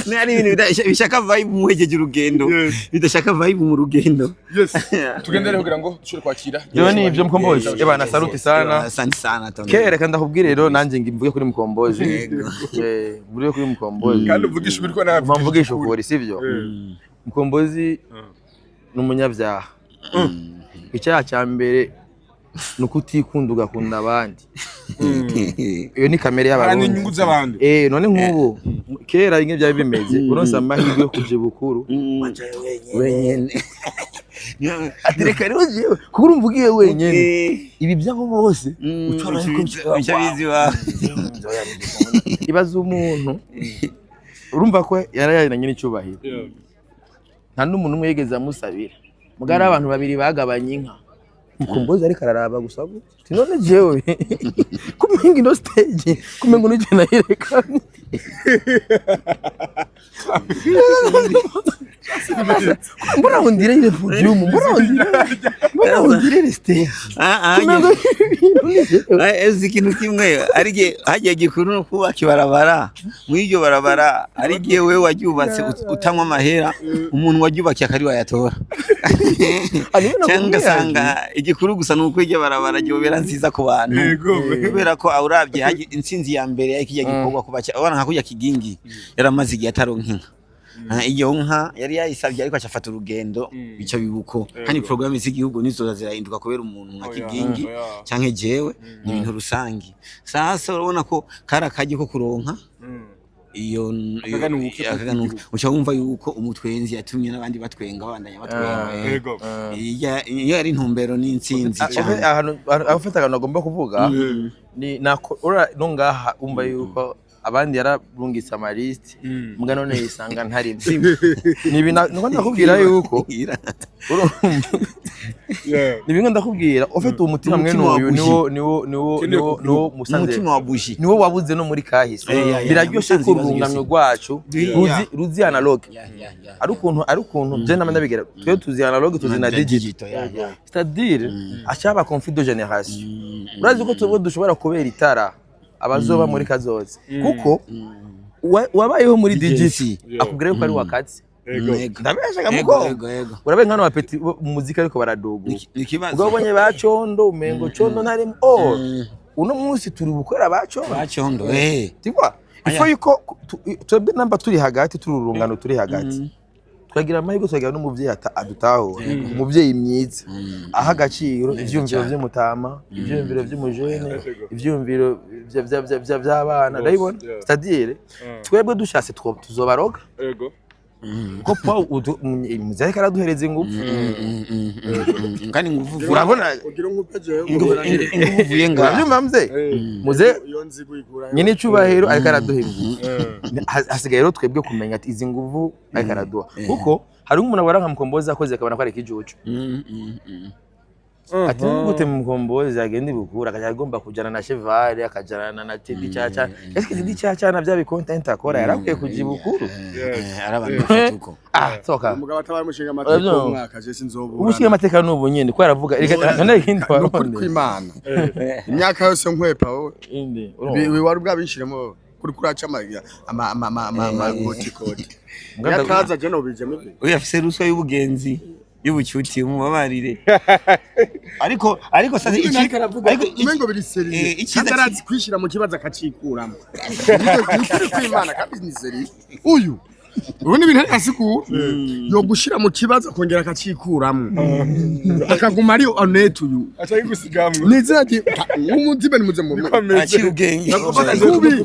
nari ibintu bishaka vibe muhejeje urugendo bidashaka vibe mu rugendo. Tugendere kugira ngo dushobore kwakira yo ni ibyo mukombozi ebana saluti sana. Asante sana Tony. Kera kandi ndakubwira rero nanjye ngimvuye kuri mukombozi muri kuri mukombozi kandi uvugisha ukuri ko nabyo mvugisha ukuri sivyo. Mukombozi n'umunyabyaha. Icyaha cya mbere nuko utikunda ugakunda abandi. Iyo ni kamere y'abantu n'inyungu z'abandi. None nk'ubu kera inge byari bimeze uronse amahirwe yo kuje bukuru wenyene atereka rero jewe kuko urumvugiye wenyene ibi byabo bose utora yuko nshabizi wa ibaza umuntu urumva ko yarayiranye n'icyubahiro nta n'umuntu umwe yigeze amusabira mugara abantu babiri bagabanye inka mukombozi ariko araraba gusa gute none jewe kumenga ino stage kumenga n'icyo nayireka mbona undire ile podium mbona undire stage ikintu kimwe arige hagiye gikuru no kuba kibarabara mw'iryo barabara arige wewe wagyubatse utanywa amahera umuntu wagyubakiye akari wayatora cyangwa sanga igikuru gusa nuko iryo barabara ryobera nziza ku bantu kubera ko awurabye haje insinzi ya mbere y'ikijya gikorwa kuba abana nka kujya kigingi yaramaze igihe ataronka inka. Iyo nka yari yayisabye ariko acafata urugendo bico bibuko hani programme z'igihugu nizo zirahinduka kubera umuntu nka kigingi canke jewe ni ibintu rusangi. Sasa urabona ko kara kaje ko kuronka iyo uca wumva yuko umutwenzi yatumye n'abandi batwenga bandanya batwenga. Iyo ari intumbero n'insinzi cyane ahantu afata akantu agomba kuvuga ni no ngaha umva yuko abandi yararungitse amalist mbwa none yisanga ntari ni bintu ndakubwira yuko ni bintu ndakubwira ufite umutima mwe niwo umutima wa buji niwo wabuze no muri kahise biraryoshe ko urungamyo rwacu ruzi analog ari ukuntu je namanda bigera twe tuzi analog tuzi na digital c'est-à-dire achaba conflit de génération urazi ko tubo dushobora kubera itara abazoba muri kazoza kuko wabayeho muri digital akubwira yuko ari wakati ndabeshaga muko urabe nkano bapeti muzika ariko baradogo ubonye bacondo umengo condo ntari uno munsi turi gukora bacondo tikwa ifo yuko twebwe namba turi hagati turi urungano turi hagati twagira amahirwe twagira n'umuvyeyi adutaho umuvyeyi myiza aha gaciro ivyumviro vy'umutama ivyumviro vy'umujene ivyumviro by'abana ndabibona c'est-à-dire twebwe dushatse tuzobaroga ko pa muzari karaduhereza ingufu kandi nguvu urabona kugira ngo upeje nguvu yenga urabyumva mze muze nyine cyubahiro ariko araduha ingufu hasigaye rero twebwe kumenya ati izi nguvu ariko araduha kuko hari umuntu abara nka Mukombozi akoze akabona ko ari kijuju ati gute Mukombozi agenda ibukura akajya agomba kujana na Cheval akajana na Teddy Chacha ese Teddy Chacha na bya bi content akora yarakwiye kujibukuru arabantu bafatuko toka umugabo atabaye mushinga amateka umwaka je sinzobura umushinga amateka n'ubunye ko aravuga none ikindi waronde kwimana imyaka yose nkwepa wowe inde we wari bwabishiremo kuri kuraca ama gotikoti yakaza je no bijemo uyafise ruswa y'ubugenzi y'ubucyuti mubabarire ariko sasa umengo biri seri ikizarazi kwishira mu kibazo akacikuramo kuri kwimana kandi ni seri uyu ubundi ibintu asiku yo gushira mu kibazo kongera akacikuramo akaguma ari honnête uyu acha gusigamwe nizaki umutima nimuze mu aci ubwenge kuvuga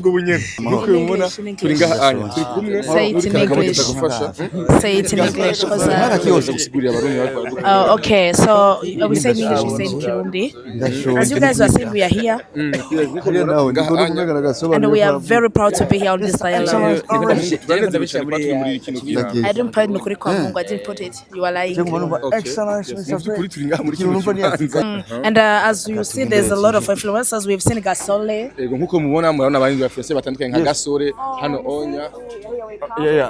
ubunyene nuko ubona turi ngaha anya turi kumwe Say it in English. Say it in English because gusigurira abarundi okay, so we say in English, we say in Kirundi. As you guys were saying, we are here and we are very proud to be here on this dialogue. I didn't put nukuri kwa Mungu. I didn't put it. You are lying. And as you see, there's a lot of influencers. We've seen Gasole. nkuko mubona murabona abandi bafese batandukanye nka Gasore hano Onya.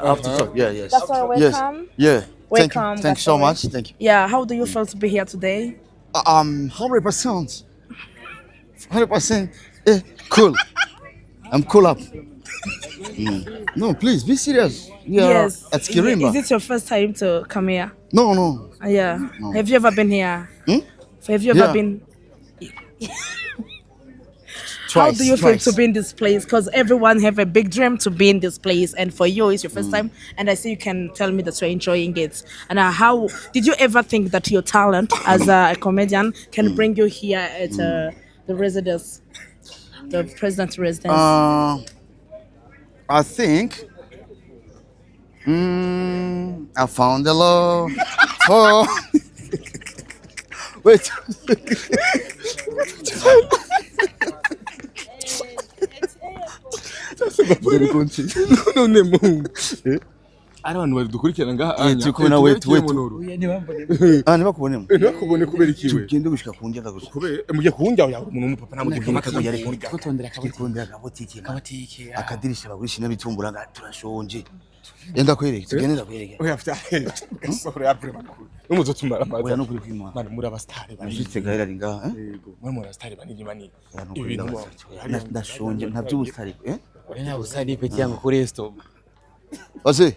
after talk yes Gasole, welcome. Welcome. thank you so much thank you Yeah, how do you feel to be here today? 100% cool I'm cool up no please be serious we are Yes. at Kirimba Is it your first time to come here? no Yeah. No. Have you ever been here? Hmm? Have you ever Yeah. been? How do you feel to be in this place? Because everyone have a big dream to be in this place, and for you, it's your first time. And I see you can tell me that you're enjoying it. And how did you ever think that your talent as a comedian can bring you here at the residence, the president's residence? I think I found the love for wait none mu ari abantu badukurikirana ngaha anya turi kubona wait ntibakubonemo ntibakubone kubera ikiwe tugende gushika ku njyaga gusa kubera mugiye kuwunjya yawe umuntu w'umupapa nta mugiye kumurya kutondera kabutike akadirisha bagurisha n'ibitumbura nga turashonje enda kwereke tugende ndakwereke oya afite gasore ya prema n'umuzo tumara amazi oya no kuri kwimana mani muri abastari bani jite gaira ringa yego muri abastari bani mani ibintu ndashonje ntabyo ubustari oya usali peke yangu kuri resto ose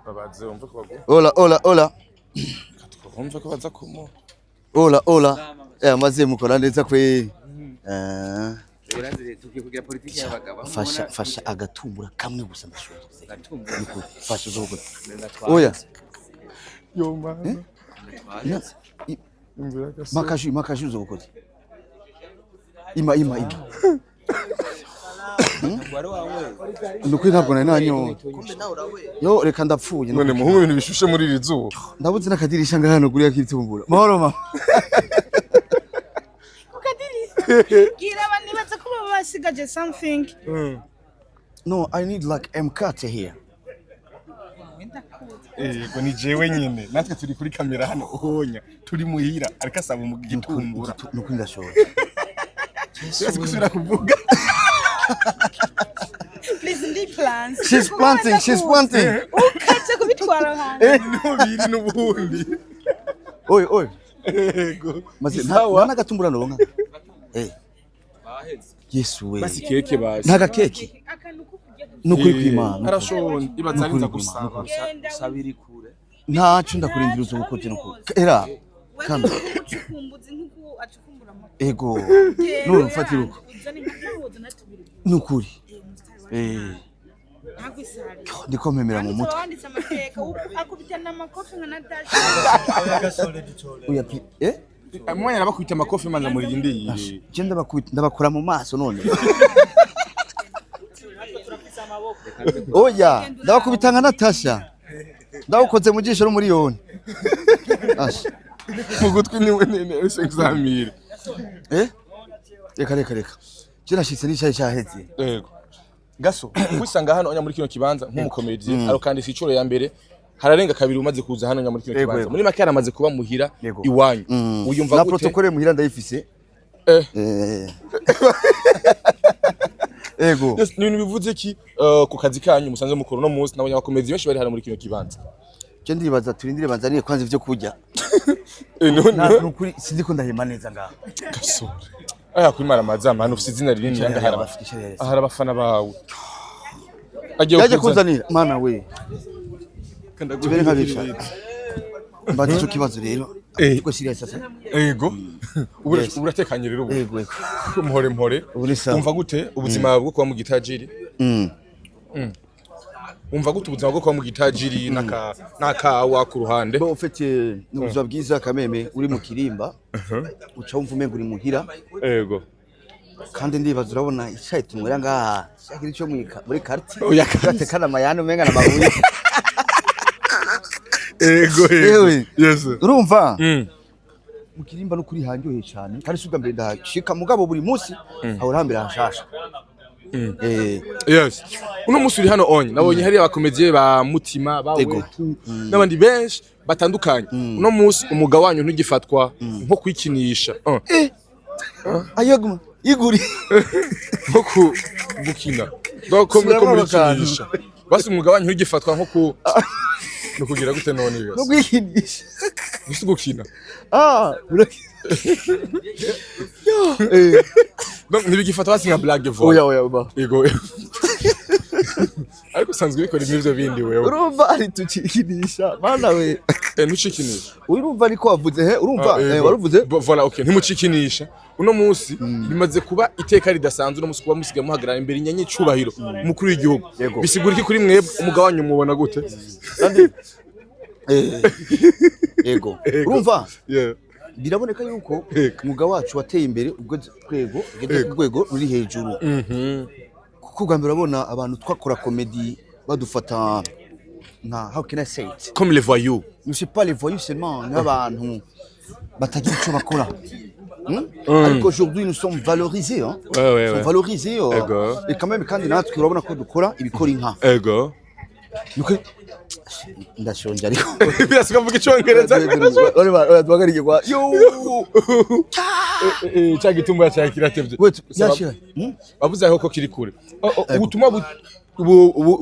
babaze umva ko bago hola umva ko baza kumo hola maze mukora neza kwe tukikugira politiki y'abagabo fasha agatumbura kamwe gusa ndashonje fasha zo gute oya yo mana makaju zo gute ima Nukuri ntabwo nari nanyo yo reka ndapfuye none muhungu ibintu bishushe muri iri zuba ndabuze nakadirisha ngahano guriya kitumbura mahoro mama Gira abandi baza kuba basigaje something. No, I need like MKT here. Yego ni jewe nyine natwe turi kuri kamera hano uhonya turi muhira ariko asaba mu gitumbura Nuko ndashobora. Yesu kusura kuvuga Please ndi plans. She's planting. Ukacha kubitwara hano. n'ubiri n'ubundi Oi. yego Maze nta gatumbura ndonka. Yesu we. basi keke basi Ntaga keke. Nukuri kwimana. arashonje ibazarinza gusaba Sabiri kure. Ntacu ndakurindira uzo gukote nuko. Era. Kama. Ucukumbuzi nkuko acukumbura mu. Ego. None ufatira uko. Nukuri. Ndiko mpemera mu mutwe. Wanditse amateka akubitana amakofi nka Natasha. Oya mwanya nabakwita amakofi manza muri indi Je ndabakura mu maso none. oya ndabakubitanga Natasha ndawukoze mu jisho n'umuriyoni asha mu gutwi niwe nene 500,000 reka je nashitse n'icyayi cyaheze yego gaso kwisanga hano nya muri kino kibanza nk'umukomedi aro kandi sicuro ya mbere hararenga kabiri umaze kuza hano nya muri kino kibanza muri make yaramaze kuba muhira iwanyu uyumva gute na protocole muhira ndayifise ego ni bivuze ki ku kazi kanyu musanze mukuru no munsi nabonye abakomedi benshi bari hano muri kino kibanza je ndibaza turindire banzaniye kwanza ivyo kurya nukuri sindiko ndahema neza ngaho gaso aya kuri maramaza manu ufite izina rinini yanga hari abafana bawe yaje kuzanira mana we tubere nkabica mbaze cyo kibazo rero uko shiriya sasa yego uratekanye rero yego mpore umva gute ubuzima bwo kuba mu gitajiri umva gute ubuzima bwo kuba mu gitajiri nakawa ku ruhande bo ufite n'ubuzima bwiza kameme uri mu kirimba uca wumva umenga uri muhira yego kandi ndibaza urabona icyayi tunwera ngaha cyakiri cyo muri quartier uyatekana amayano umenga na mabuye yego yes urumva mu kirimba no kuri hanjoye cyane kandi suga mbere ndashika mugabo buri munsi aho rambira hashasha yes uno musi uri hano onye nabonye hari abakomediye ba mutima bawe n'abandi benshi batandukanye uno musi umugabo wanyu ntugifatwa nko kwikinisha ayaguma iguri nko gukina kwikinisha basi umugabo wanyu ntugifatwa nko ku no kugira gute none no kwikinisha gusa gukina donc ntibigifata basi nka blague voix oya ba yego ariko sanzwe bikora imivyo bindi wewe urumva ari tukikinisha bana we ntucikinisha urumva ariko wavuze urumva waruvuze voilà okay ntimucikinisha uno musi bimaze kuba iteka ridasanzwe no musi kuba musiga muhagarara imbere inyenye cubahiro umukuru w'igihugu bisigura iki kuri mwebwe umugabo wanyu mubona gute kandi yego urumva biraboneka yuko umugabo wacu wateye imbere ubwo rwego ruri hejuru kuko bwa mbere urabona abantu twakora comedy badufata nka how can I say it comme les voyous nous c'est pas les voyous seulement n'abantu batagira icyo bakora ariko aujourd'hui nous sommes valorisés sommes valorisés et quand même kandi natwe urabona ko dukora ibikora inka ego ndashonje ariko birasika mvuga icyongereza ore duhagarike kwa cyagitumba cya kiratevye yashira bavuze aho ko kiri kure ubutumwa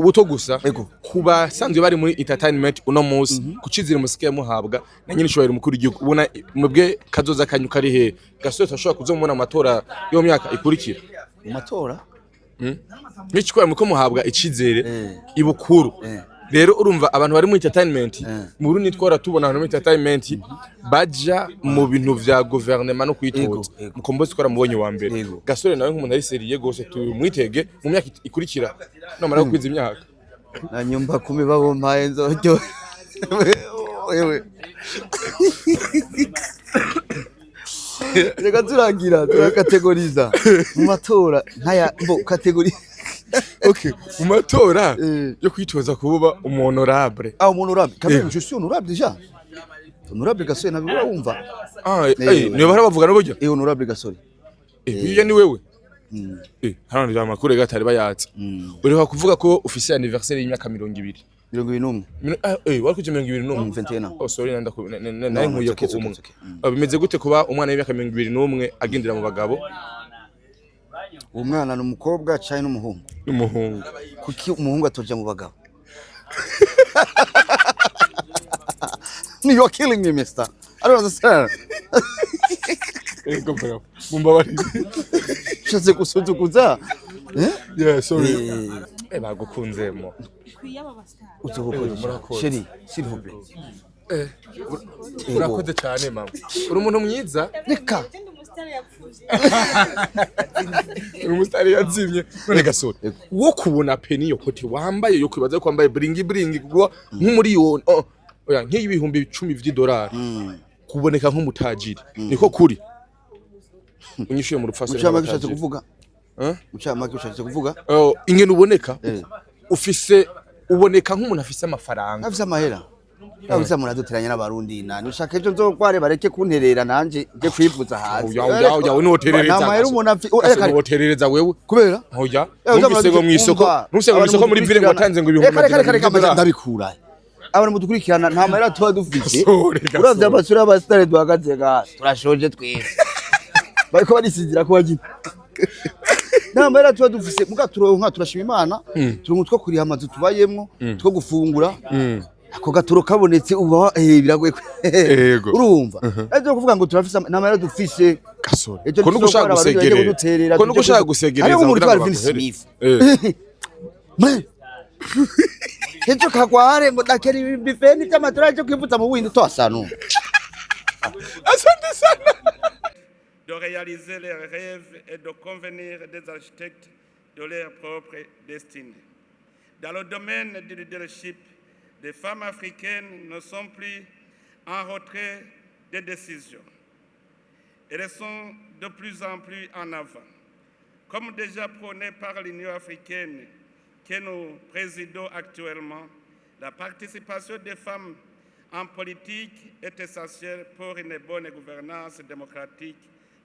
buto gusa kuba sanzwe bari muri entertainment uno munsi kucizira musike muhabwa na nyine shobora umukuru w'igihugu ubona mubwe kazoza kanyu kari he gasoye tashobora kuzomubona amatora yo myaka ikurikira amatora n'ikikora muko muhabwa icizere ibukuru rero urumva abantu bari muri entertainment mu Burundi twara tubona abantu muri entertainment baja mu bintu vya gouvernement no kwitoza mukombozi twara mubonye wa mbere gasore nawe nk'umuntu ari seriye gose tumwitege mu myaka ikurikira namara kwiza imyaka na nyumba kumi babo mpaye nzojyo wewe reka turakategoriza mu matora nkaya mbo kategori okay mu matora yo kwitoza kuba honorable honorable quand même je suis honorable déjà honorable gasore nabwo wumva niyo barabavuga n'uburyo honorable gasore iyo ni wewe hano ndi amakuru gatari bayatsa uriho kuvuga ko officiel anniversaire y'imyaka 200 wari kuje 221 oh sorry nanda nkuye ko umwe bimeze gute kuba umwana w'imyaka 221 agendera mu bagabo umwana n'umukobwa cyane n'umuhungu kuki umuhungu atoja mu bagabo you are killing me mister I don't understand compare mumbabarire shaze kusuzukuza yeah sorry bagukunzemo chérie s'il vous plaît urakoze cyane mama uri umuntu mwiza reka umustari yazimye none gasore wo kubona peni yo kote wambaye yo kwibaza ko wambaye bringi kuko nk'umuriyoni oya nk'ibihumbi 10 vy'idolari kuboneka nk'umutajiri niko kuri unyishuye mu rupfasire mucamake ushatse kuvuga mucamake ushatse kuvuga ingene uboneka ufise uboneka nk'umuntu afise amafaranga afise amahera yabuze umuntu aduteranya n'abarundi nani ushaka ejo nzokware bareke kunterera nanje je kwivuza hanze oya unoterereza namahera umuntu unoterereza wewe kubera oya numvise ngo mwisoko muri ville ngo watanze ngo ibihumbi ndabikura abantu mudukurikirana nta mahera tuba dufise uravye amasura y'abasitare duhagaze ngaha turashoje twese bariko barisizira ko bagita nta mahera tuba dufise muga turonka turashima Imana turonka two kuriha amazu tubayemwo two gufungura ako gatoro kabonetse uba biragoye urumva ejo kuvuga ngo turafise nta mahera dufise gasore ko nugushaka gusegerera ko nugushaka gusegereza kugira ngo Smith ejo kagware ngo dakeri ibifeni by'amadolari cyo kwivutsa mu windi twasanu asante sana de réaliser leurs rêves et de convenir des architectes de leur propre destinée. Dans le domaine du leadership, les femmes africaines ne sont plus en retrait des décisions. Elles sont de plus en plus en avant. Comme déjà prôné par l'Union africaine que nous présidons actuellement, la participation des femmes en politique est essentielle pour une bonne gouvernance démocratique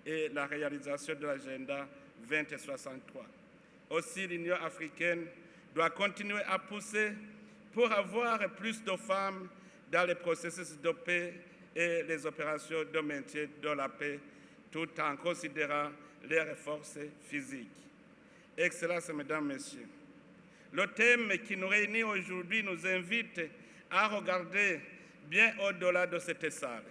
et la réalisation de l'agenda 2063. Aussi, l'Union africaine doit continuer à pousser pour avoir plus de femmes dans les processus de paix et les opérations de maintien de la paix, tout en considérant leurs forces physiques. Excellences, Mesdames, Messieurs, le thème qui nous réunit aujourd'hui nous invite à regarder bien au-delà de cette salle.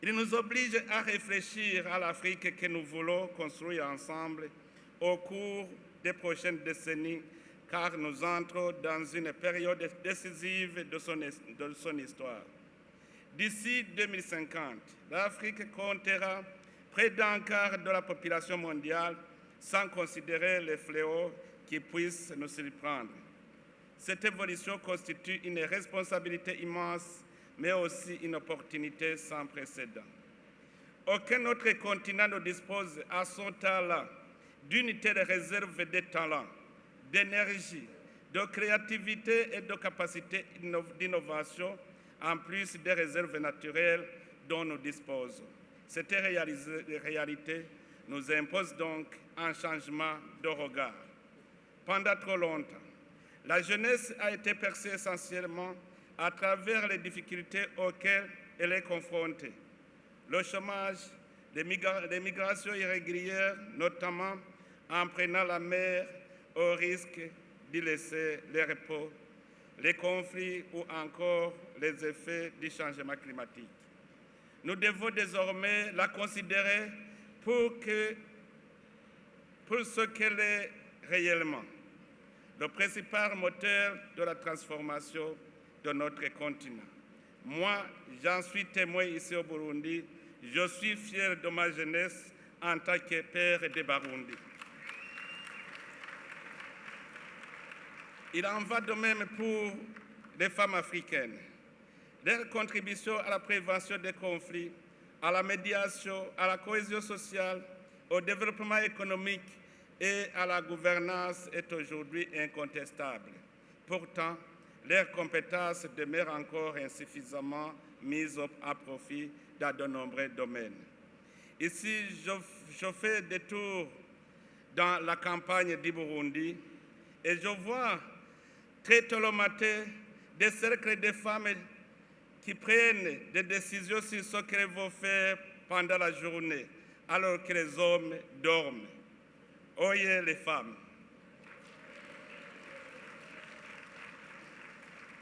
Il nous oblige à réfléchir à l'Afrique que nous voulons construire ensemble au cours des prochaines décennies, car nous entrons dans une période décisive de son histoire. D'ici 2050, l'Afrique comptera près d'un quart de la population mondiale, sans considérer les fléaux qui puissent nous surprendre. Cette évolution constitue une responsabilité immense, mais aussi une opportunité sans précédent. Aucun autre continent ne dispose à son talent d'une telle réserve de talent, d'énergie, de créativité et de capacité d'innovation, en plus des réserves naturelles dont nous disposons. Cette réalité nous impose donc un changement de regard. Pendant trop longtemps, la jeunesse a été perçue essentiellement à travers les difficultés auxquelles elle est confrontée. Le chômage, les migrations irrégulières, notamment en prenant la mer au risque d'y laisser les repos, les conflits ou encore les effets du changement climatique. Nous devons désormais la considérer pour ce qu'elle est réellement, le principal moteur de la transformation de notre continent. Moi, j'en suis témoin ici au Burundi. Je suis fier de ma jeunesse en tant que père de Barundi. Il en va de même pour les femmes africaines. Leur contribution à la prévention des conflits, à la médiation, à la cohésion sociale, au développement économique et à la gouvernance est aujourd'hui incontestable. Pourtant, leurs compétences demeurent encore insuffisamment mises à profit dans de nombreux domaines. Ici, je fais des tours dans la campagne du Burundi et je vois très tôt le matin des cercles de femmes qui prennent des décisions sur ce qu'elles vont faire pendant la journée, alors que les hommes dorment. Oyez les femmes.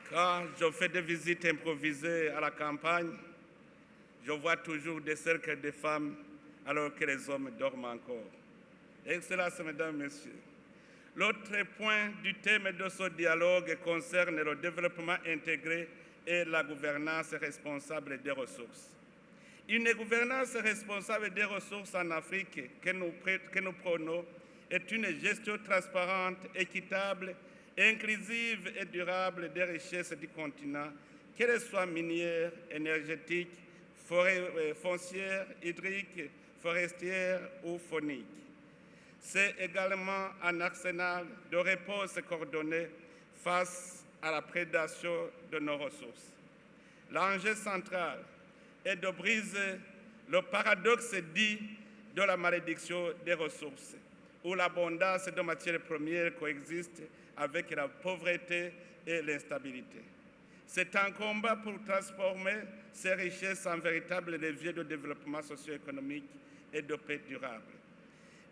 Quand je fais des visites improvisées à la campagne, je vois toujours des cercles de femmes alors que les hommes dorment encore. Excellences, Mesdames, Messieurs, l'autre point du thème de ce dialogue concerne le développement intégré et la gouvernance responsable des ressources. Une gouvernance responsable des ressources en Afrique que nous prônons est une gestion transparente, équitable, inclusive et durable des richesses du continent, qu'elles soient minières, énergétiques, foncières, hydriques, forestières ou fauniques. C'est également un arsenal de réponses coordonnées face à la prédation de nos ressources. L'enjeu central est de briser le paradoxe dit de la malédiction des ressources, où l'abondance de matières premières coexiste avec la pauvreté et l'instabilité. C'est un combat pour transformer ces richesses en véritables leviers de développement socio-économique et de paix durable.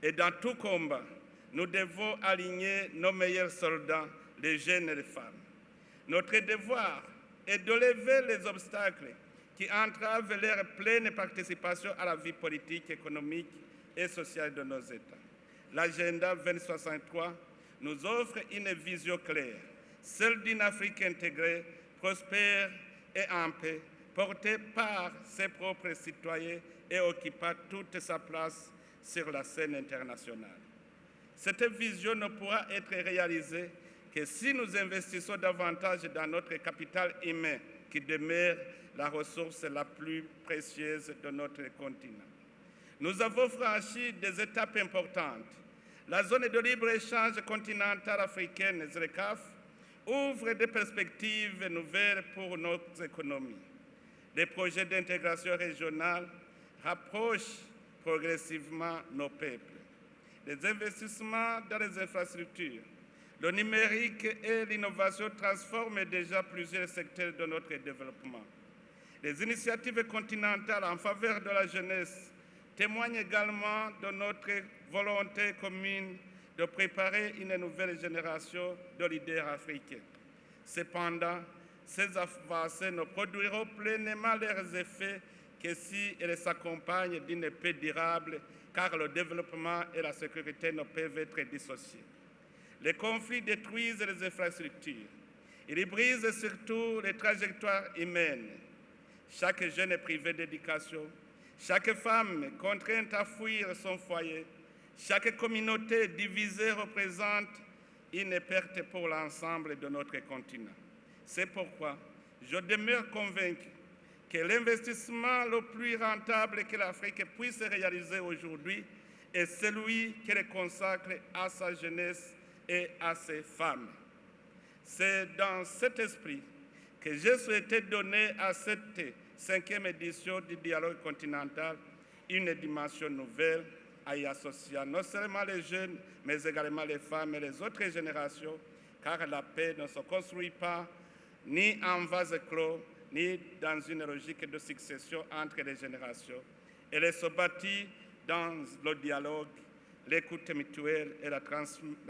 Et dans tout combat, nous devons aligner nos meilleurs soldats, les jeunes et les femmes. Notre devoir est de lever les obstacles qui entravent leur pleine participation à la vie politique, économique et sociale de nos États. L'agenda 2063 nous offre une vision claire, celle d'une Afrique intégrée, prospère et en paix, portée par ses propres citoyens et occupant toute sa place sur la scène internationale. Cette vision ne pourra être réalisée que si nous investissons davantage dans notre capital humain, qui demeure la ressource la plus précieuse de notre continent. Nous avons franchi des étapes importantes. La zone de libre-échange continentale africaine, ZLECAf, ouvre des perspectives nouvelles pour nos économies. Les projets d'intégration régionale rapprochent progressivement nos peuples. Les investissements dans les infrastructures, le numérique et l'innovation transforment déjà plusieurs secteurs de notre développement. Les initiatives continentales en faveur de la jeunesse témoignent également de notre volonté commune de préparer une nouvelle génération de leaders africains. Cependant, ces avancées ne produiront pleinement leurs effets que si elles s'accompagnent d'une paix durable, car le développement et la sécurité ne peuvent être dissociés. Les conflits détruisent les infrastructures. Ils brisent surtout les trajectoires humaines. Chaque jeune est privé d'éducation. Chaque femme contrainte à fuir son foyer. Chaque communauté divisée représente une perte pour l'ensemble de notre continent. C'est pourquoi je demeure convaincu que l'investissement le plus rentable que l'Afrique puisse réaliser aujourd'hui est celui qu'elle consacre à sa jeunesse et à ses femmes. C'est dans cet esprit que j'ai souhaité donner à cette 5e édition du dialogue continental une dimension nouvelle, en y associant non seulement les jeunes, mais également les femmes et les autres générations, car la paix ne se construit pas ni en vase clos, ni dans une logique de succession entre les générations. Elle se bâtit dans le dialogue, l'écoute mutuelle et la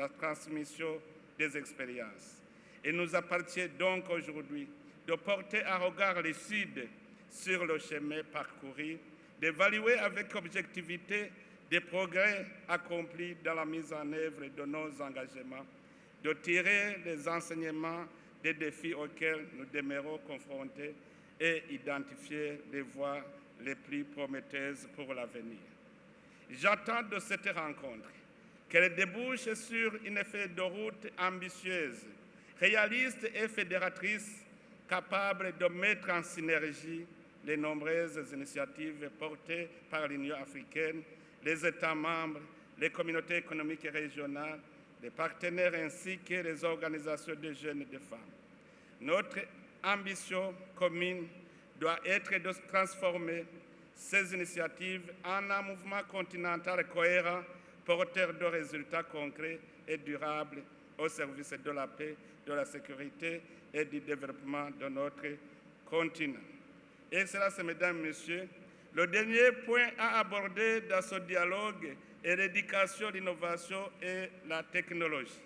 transmission des expériences. Il nous appartient donc aujourd'hui de porter un regard lucide sur le chemin parcouru, d'évaluer avec objectivité des progrès accomplis dans la mise en œuvre de nos engagements, de tirer les enseignements des défis auxquels nous demeurons confrontés et identifier les voies les plus prometteuses pour l'avenir. J'attends de cette rencontre qu'elle débouche sur une feuille de route ambitieuse, réaliste et fédératrice, capable de mettre en synergie les nombreuses initiatives portées par l'Union africaine, les États membres, les communautés économiques régionales, les partenaires ainsi que les organisations de jeunes et de femmes. Notre ambition commune doit être de transformer ces initiatives en un mouvement continental cohérent, porteur de résultats concrets et durables au service de la paix, de la sécurité et du développement de notre continent. Excellences, Mesdames, Messieurs, le dernier point à aborder dans ce dialogue est l'éducation, l'innovation et la technologie.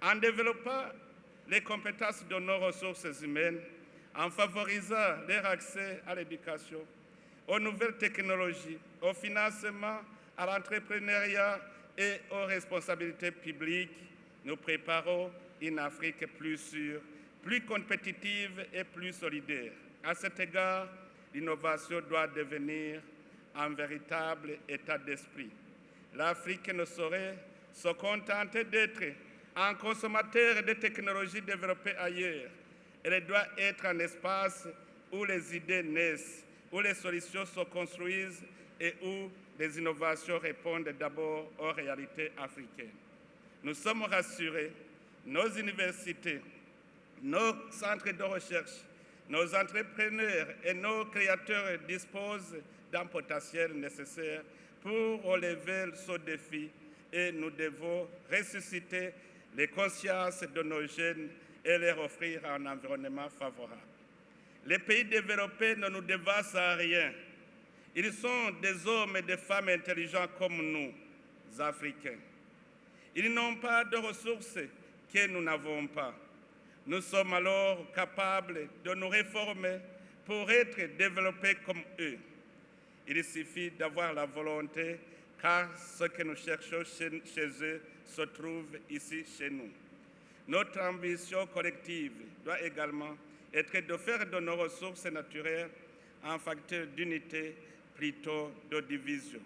En développant les compétences de nos ressources humaines, en favorisant leur accès à l'éducation, aux nouvelles technologies, au financement, à l'entrepreneuriat et aux responsabilités publiques, nous préparons une Afrique plus sûre, plus compétitive et plus solidaire. À cet égard, l'innovation doit devenir un véritable état d'esprit. L'Afrique ne saurait se contenter d'être un consommateur de technologies développées ailleurs. Elle doit être un espace où les idées naissent, où les solutions se construisent et où les innovations répondent d'abord aux réalités africaines. Nous sommes rassurés, nos universités, nos centres de recherche, nos entrepreneurs et nos créateurs disposent d'un potentiel nécessaire pour relever ce défi et nous devons ressusciter les consciences de nos jeunes et leur offrir un environnement favorable. Les pays développés ne nous dévassent à rien. Ils sont des hommes et des femmes intelligents comme nous, Africains. Ils n'ont pas de ressources que nous n'avons pas. Nous sommes alors capables de nous réformer pour être développés comme eux. Il suffit d'avoir la volonté, car ce que nous cherchons chez eux se trouve ici chez nous. Notre ambition collective doit également être de faire de nos ressources naturelles un facteur d'unité plutôt de division.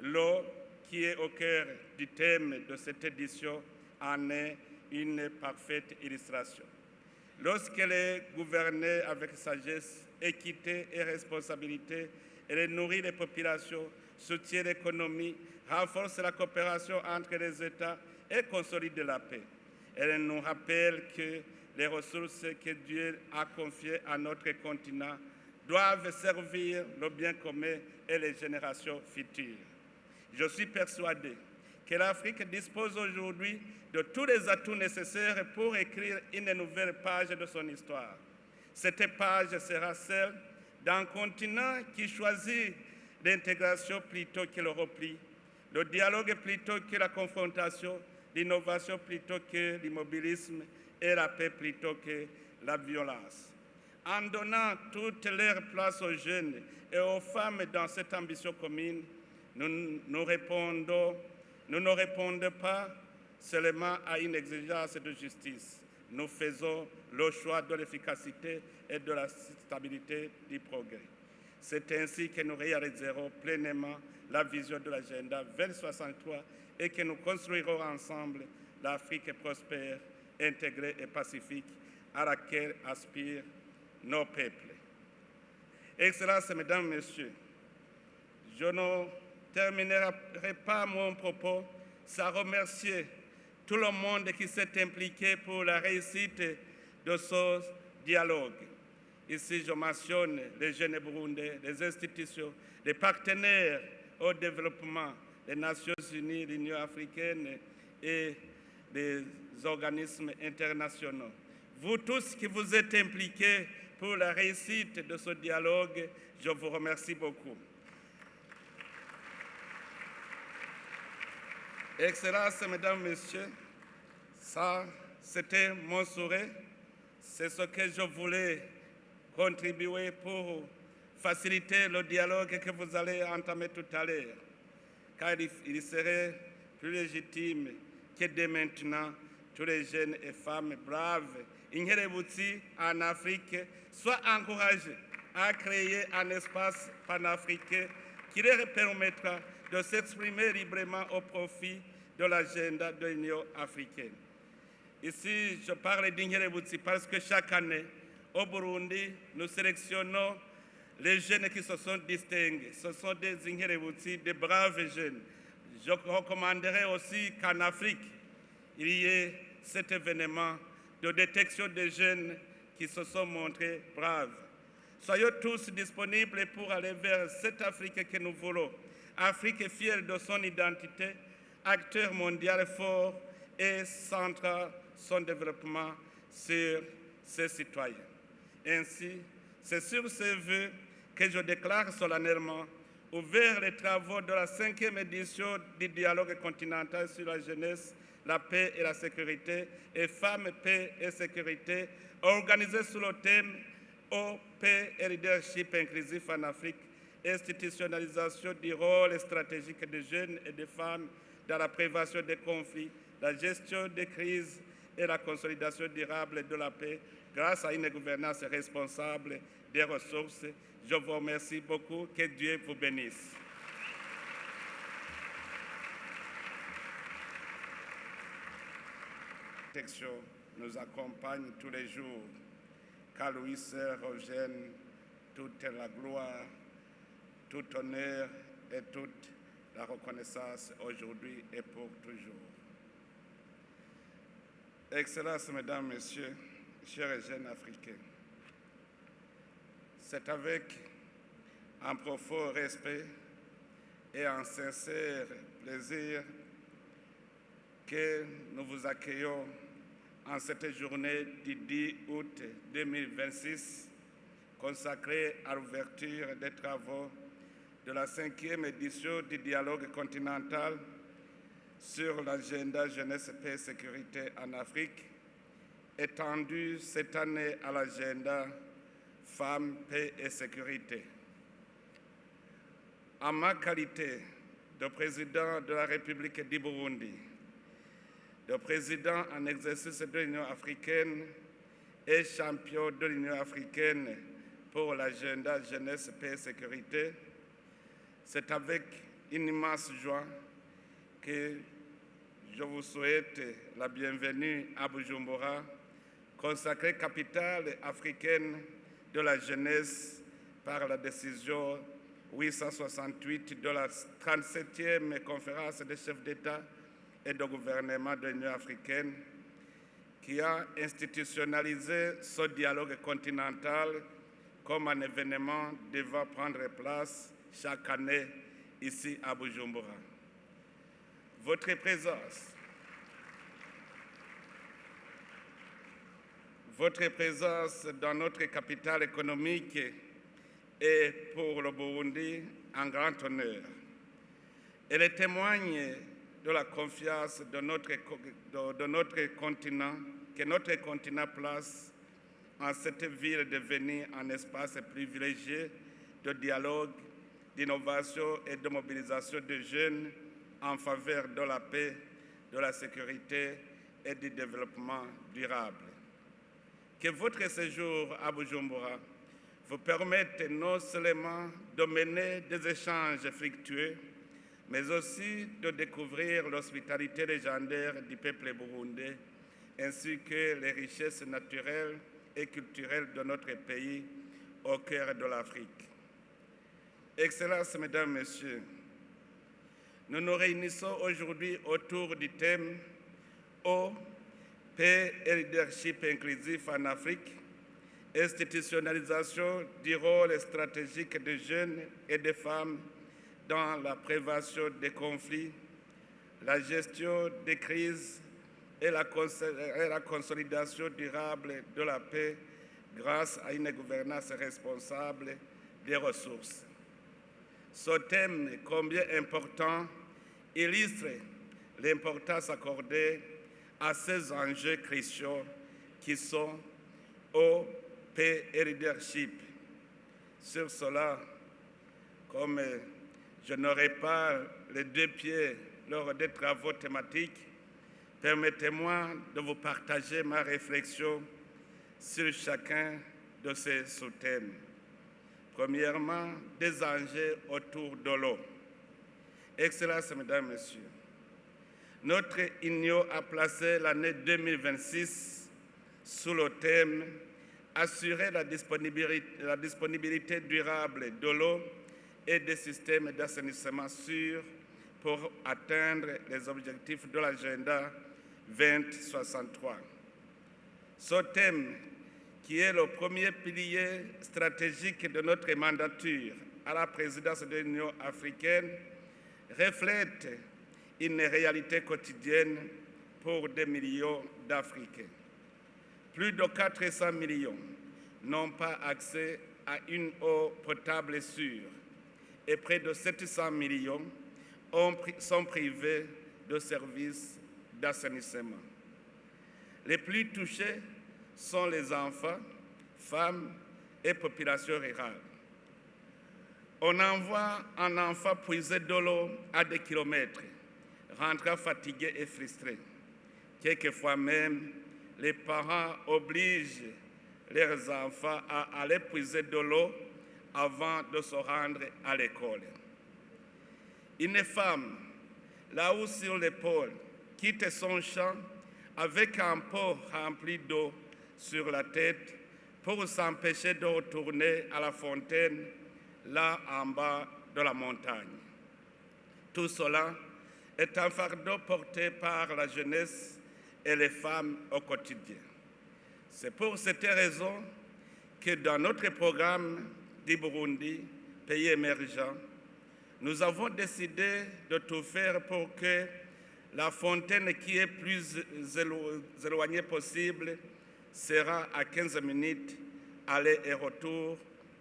L'eau, qui est au cœur du thème de cette édition, en est une parfaite illustration. Lorsqu'elle est gouvernée avec sagesse, équité et responsabilité, elle nourrit les populations, soutient l'économie, renforce la coopération entre les États et consolide la paix. Elle nous rappelle que les ressources que Dieu a confiées à notre continent doivent servir le bien commun et les générations futures. Je suis persuadé que l'Afrique dispose aujourd'hui de tous les atouts nécessaires pour écrire une nouvelle page de son histoire. Cette page sera celle d'un continent qui choisit l'intégration plutôt que le repli, le dialogue plutôt que la confrontation, l'innovation plutôt que l'immobilisme et la paix plutôt que la violence. En donnant toute leur place aux jeunes et aux femmes dans cette ambition commune, nous ne répondons pas seulement à une exigence de justice. Nous faisons le choix de l'efficacité et de la stabilité du progrès. C'est ainsi que nous réaliserons pleinement la vision de l'agenda 2063 et que nous construirons ensemble l'Afrique prospère, intégrée et pacifique à laquelle aspirent nos peuples. Excellences, Mesdames, Messieurs, je ne terminerai pas mon propos sans remercier tout le monde qui s'est impliqué pour la réussite de ce dialogue. Ici, je mentionne les jeunes burundais, les institutions, les partenaires au développement, les Nations Unies, l'Union africaine et les organismes internationaux. Vous tous qui vous êtes impliqués pour la réussite de ce dialogue, je vous remercie beaucoup. Excellences, Mesdames, Messieurs, ça, c'était mon souhait. C'est ce que je voulais contribuer pour faciliter le dialogue que vous allez entamer tout à l'heure. Car il serait plus légitime que dès maintenant, tous les jeunes et femmes braves, Inkerebutsi en Afrique, soient encouragés à créer un espace panafricain qui leur permettra de s'exprimer librement au profit de l'agenda de l'Union africaine. Ici, je parle d'Inkerebutsi parce que chaque année, au Burundi, nous sélectionnons les jeunes qui se sont distingués. Ce sont des Inkerebutsi, des braves jeunes. Je recommanderais aussi qu'en Afrique, il y ait cet événement de détection des jeunes qui se sont montrés braves. Soyons tous disponibles pour aller vers cette Afrique que nous voulons. Afrique fière de son identité, acteur mondial fort et centrant son développement sur ses citoyens. Ainsi, c'est sur ces vœux que je déclare solennellement ouvert les travaux de la 5e édition du dialogue continental sur la jeunesse, la paix et la sécurité, et femmes, paix et sécurité, organisé sous le thème Eau, paix et leadership inclusif en Afrique, institutionnalisation du rôle stratégique des jeunes et des femmes dans la prévention des conflits, la gestion des crises et la consolidation durable de la paix grâce à une gouvernance responsable des ressources. Je vous remercie beaucoup. Que Dieu vous bénisse. La protection nous accompagne tous les jours, car lui seul revienne toute la gloire tout honneur et toute la reconnaissance aujourd'hui et pour toujours. Excellences, Mesdames, Messieurs, chers et jeunes Africains, c'est avec un profond respect et un sincère plaisir que nous vous accueillons en cette journée du 10 août 2026 consacrée à l'ouverture des travaux de la 5e édition du dialogue continental sur l'agenda jeunesse, paix et sécurité en Afrique, étendu cette année à l'agenda femmes, paix et sécurité. En ma qualité de président de la République du Burundi, de président en exercice de l'Union africaine et champion de l'Union africaine pour l'agenda jeunesse, paix et sécurité, c'est avec une immense joie que je vous souhaite la bienvenue à Bujumbura, consacrée capitale africaine de la jeunesse par la décision 868 de la 37e conférence des chefs d'État et de gouvernement de l'Union africaine qui a institutionnalisé ce dialogue continental comme un événement devant prendre place chaque année ici à Bujumbura. Votre présence dans notre capitale économique est pour le Burundi un grand honneur. Elle témoigne de la confiance de notre continent, que notre continent place en cette ville devenue un espace privilégié de dialogue, d'innovation et de mobilisation de jeunes en faveur de la paix, de la sécurité et du développement durable. Que votre séjour à Bujumbura vous permette non seulement de mener des échanges fructueux, mais aussi de découvrir l'hospitalité légendaire du peuple burundais, ainsi que les richesses naturelles et culturelles de notre pays au cœur de l'Afrique. Excellences, Mesdames, Messieurs, nous nous réunissons aujourd'hui autour du thème « Eau, paix et leadership inclusif en Afrique », institutionnalisation du rôle stratégique des jeunes et des femmes dans la prévention des conflits, la gestion des crises et la consolidation durable de la paix grâce à une gouvernance responsable des ressources. Ce thème, combien important, illustre l'importance accordée à ces enjeux cruciaux qui sont eau, paix et leadership. Sur cela, comme je n'aurai pas les deux pieds lors des travaux thématiques, permettez-moi de vous partager ma réflexion sur chacun de ces sous-thèmes. Premièrement, des enjeux autour de l'eau. Excellences, Mesdames, Messieurs, notre union a placé l'année 2026 sous le thème « Assurer la disponibilité durable de l'eau et des systèmes d'assainissement sûrs pour atteindre les objectifs de l'agenda 2063 ». Ce thème, qui est le premier pilier stratégique de notre mandature à la présidence de l'Union africaine, reflète une réalité quotidienne pour des millions d'Africains. Plus de 400 millions n'ont pas accès à une eau potable sûre et près de 700 millions sont privés de services d'assainissement. Les plus touchés sont les enfants, femmes et populations rurales. On envoie un enfant puiser de l'eau à des kilomètres, rentrant fatigué et frustré. Quelquefois même, les parents obligent leurs enfants à aller puiser de l'eau avant de se rendre à l'école. Une femme, là-haut sur l'épaule, quitte son champ avec un pot rempli d'eau sur la tête pour s'empêcher de retourner à la fontaine, là en bas de la montagne. Tout cela est un fardeau porté par la jeunesse et les femmes au quotidien. C'est pour cette raison que dans notre programme du Burundi, pays émergent, nous avons décidé de tout faire pour que la fontaine qui est plus éloignée possible sera à 15 minutes aller et retour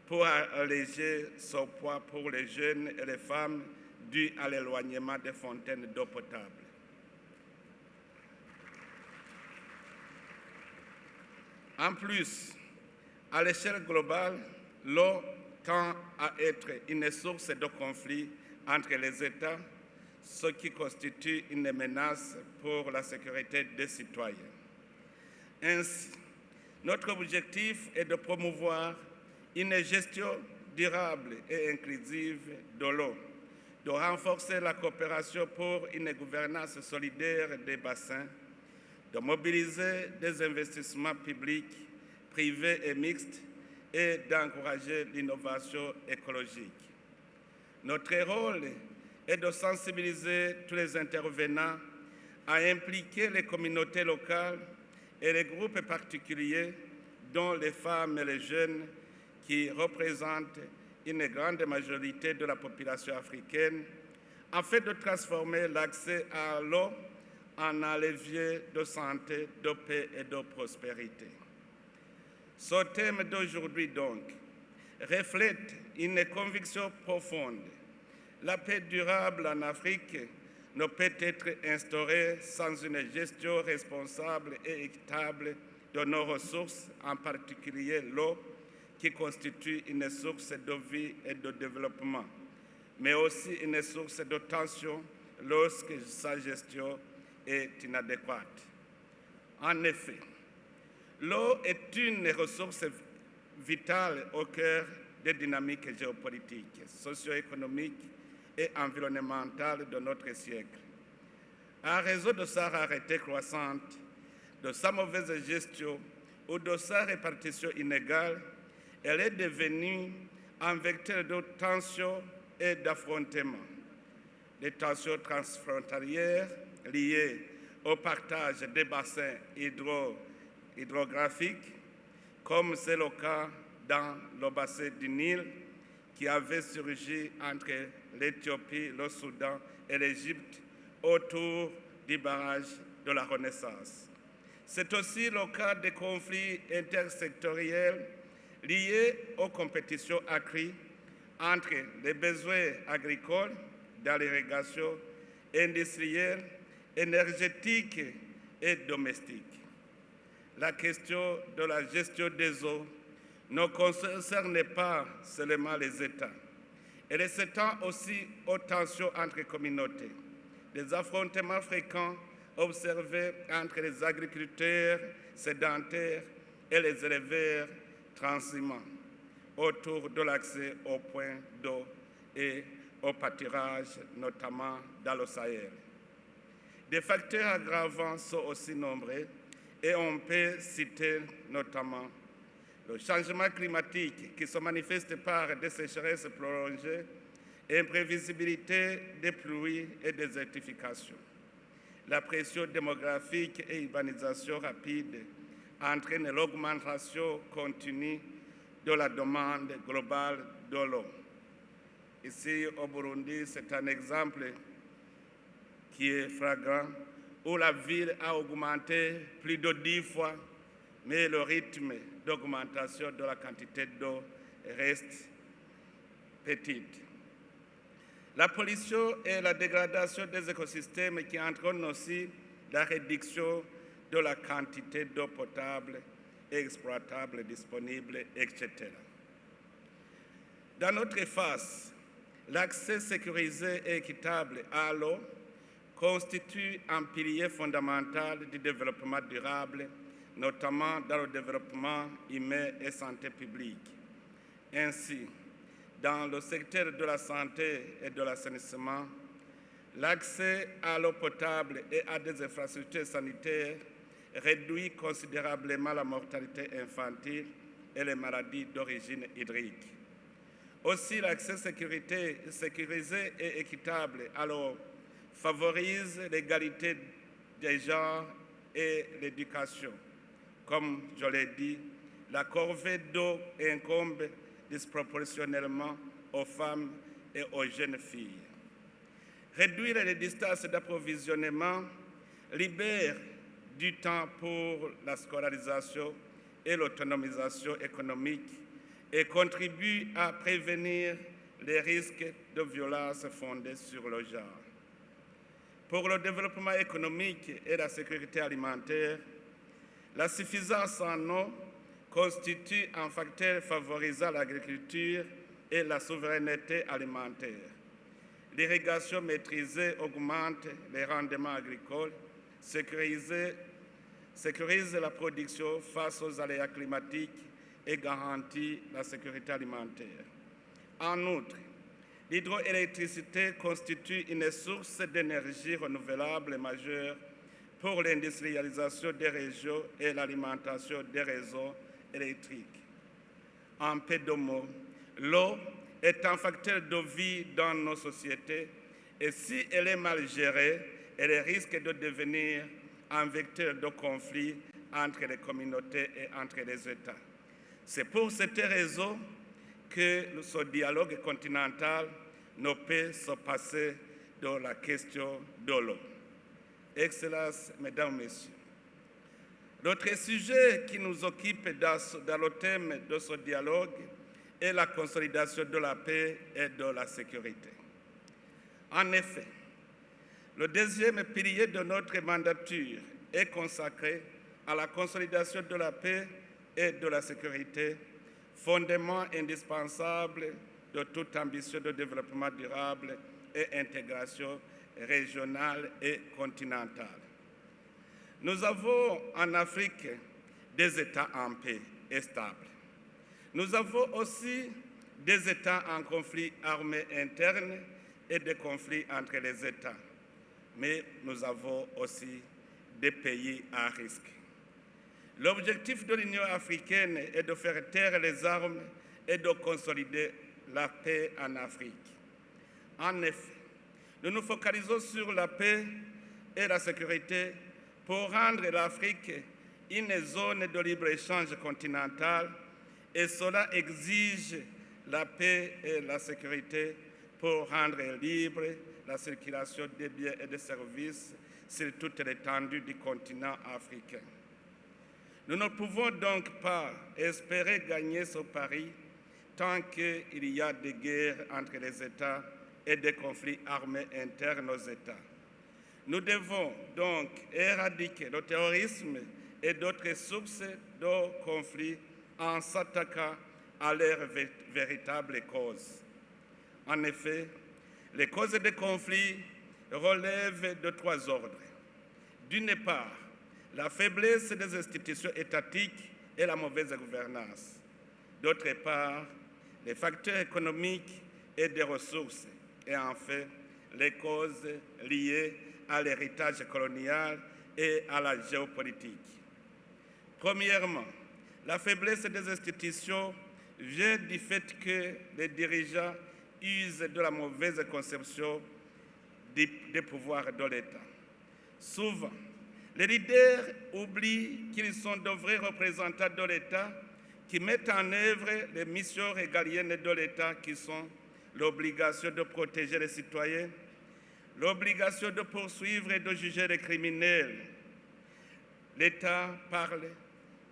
pour alléger son poids pour les jeunes et les femmes dû à l'éloignement des fontaines d'eau potable. En plus, à l'échelle globale, l'eau tend à être une source de conflit entre les États, ce qui constitue une menace pour la sécurité des citoyens. Ainsi, notre objectif est de promouvoir une gestion durable et inclusive de l'eau, de renforcer la coopération pour une gouvernance solidaire des bassins, de mobiliser des investissements publics, privés et mixtes et d'encourager l'innovation écologique. Notre rôle est de sensibiliser tous les intervenants à impliquer les communautés locales et les groupes particuliers, dont les femmes et les jeunes, qui représentent une grande majorité de la population africaine, afin de transformer l'accès à l'eau en un levier de santé, de paix et de prospérité. Ce thème d'aujourd'hui, donc, reflète une conviction profonde. La paix durable en Afrique ne peut être instaurée sans une gestion responsable et équitable de nos ressources, en particulier l'eau, qui constitue une source de vie et de développement, mais aussi une source de tension lorsque sa gestion est inadéquate. En effet, l'eau est une ressource vitale au cœur des dynamiques géopolitiques, socio-économiques et environnementales de notre siècle. En raison de sa rareté croissante, de sa mauvaise gestion ou de sa répartition inégale, elle est devenue un vecteur de tension et d'affrontement. Les tensions transfrontalières liées au partage des bassins hydrographiques, comme c'est le cas dans le bassin du Nil, qui avait surgi entre l'Éthiopie, le Soudan et l'Égypte autour du barrage de la Renaissance. C'est aussi le cas des conflits intersectoriels liés aux compétitions accrues entre les besoins agricoles, dans l'irrigation, industrielle, énergétique et domestique. La question de la gestion des eaux ne concerne pas seulement les États. Elle s'étend aussi aux tensions entre communautés, les affrontements fréquents observés entre les agriculteurs sédentaires et les éleveurs transhumants autour de l'accès aux points d'eau et au pâturage, notamment dans le Sahel. Des facteurs aggravants sont aussi nombreux et on peut citer notamment le changement climatique qui se manifeste par des sécheresses prolongées, imprévisibilité des pluies et désertification. La pression démographique et urbanisation rapide entraînent l'augmentation continue de la demande globale de l'eau. Ici au Burundi, c'est un exemple qui est flagrant, où la ville a augmenté plus de 10 fois, mais le rythme d'augmentation de la quantité d'eau reste petit. La pollution et la dégradation des écosystèmes qui entraînent aussi la réduction de la quantité d'eau potable, exploitable, disponible, etc. Dans notre face, l'accès sécurisé et équitable à l'eau constitue un pilier fondamental du développement durable, notamment dans le développement humain et santé publique. Ainsi, dans le secteur de la santé et de l'assainissement, l'accès à l'eau potable et à des infrastructures sanitaires réduit considérablement la mortalité infantile et les maladies d'origine hydrique. Aussi, l'accès sécurisé et équitable alors favorise l'égalité des genres et l'éducation. Comme je l'ai dit, la corvée d'eau incombe disproportionnellement aux femmes et aux jeunes filles. Réduire les distances d'approvisionnement libère du temps pour la scolarisation et l'autonomisation économique et contribue à prévenir les risques de violences fondées sur le genre. Pour le développement économique et la sécurité alimentaire, la suffisance en eau constitue un facteur favorisant l'agriculture et la souveraineté alimentaire. L'irrigation maîtrisée augmente les rendements agricoles, sécurise la production face aux aléas climatiques et garantit la sécurité alimentaire. En outre, l'hydroélectricité constitue une source d'énergie renouvelable majeure pour l'industrialisation des régions et l'alimentation des réseaux électriques. En peu de mots, l'eau est un facteur de vie dans nos sociétés et si elle est mal gérée, elle risque de devenir un vecteur de conflit entre les communautés et entre les États. C'est pour cette raison que ce dialogue continental ne peut se passer de la question de l'eau. Excellences, Mesdames, Messieurs, l'autre sujet qui nous occupe dans le thème de ce dialogue est la consolidation de la paix et de la sécurité. En effet, le deuxième pilier de notre mandature est consacré à la consolidation de la paix et de la sécurité, fondement indispensable de toute ambition de développement durable et intégration régionale et continentale. Nous avons en Afrique des États en paix et stables. Nous avons aussi des États en conflit armé interne et des conflits entre les États. Mais nous avons aussi des pays à risque. L'objectif de l'Union africaine est de faire taire les armes et de consolider la paix en Afrique. En effet, nous nous focalisons sur la paix et la sécurité pour rendre l'Afrique une zone de libre-échange continentale et cela exige la paix et la sécurité pour rendre libre la circulation des biens et des services sur toute l'étendue du continent africain. Nous ne pouvons donc pas espérer gagner ce pari tant qu'il y a des guerres entre les États et des conflits armés internes aux États. Nous devons donc éradiquer le terrorisme et d'autres sources de conflits en s'attaquant à leurs véritables causes. En effet, les causes des conflits relèvent de trois ordres. D'une part, la faiblesse des institutions étatiques et la mauvaise gouvernance. D'autre part, les facteurs économiques et des ressources. Et enfin, les causes liées à l'héritage colonial et à la géopolitique. Premièrement, la faiblesse des institutions vient du fait que les dirigeants usent de la mauvaise conception des pouvoirs de l'État. Souvent, les leaders oublient qu'ils sont de vrais représentants de l'État qui mettent en œuvre les missions régaliennes de l'État qui sont l'obligation de protéger les citoyens, l'obligation de poursuivre et de juger les criminels. L'État parle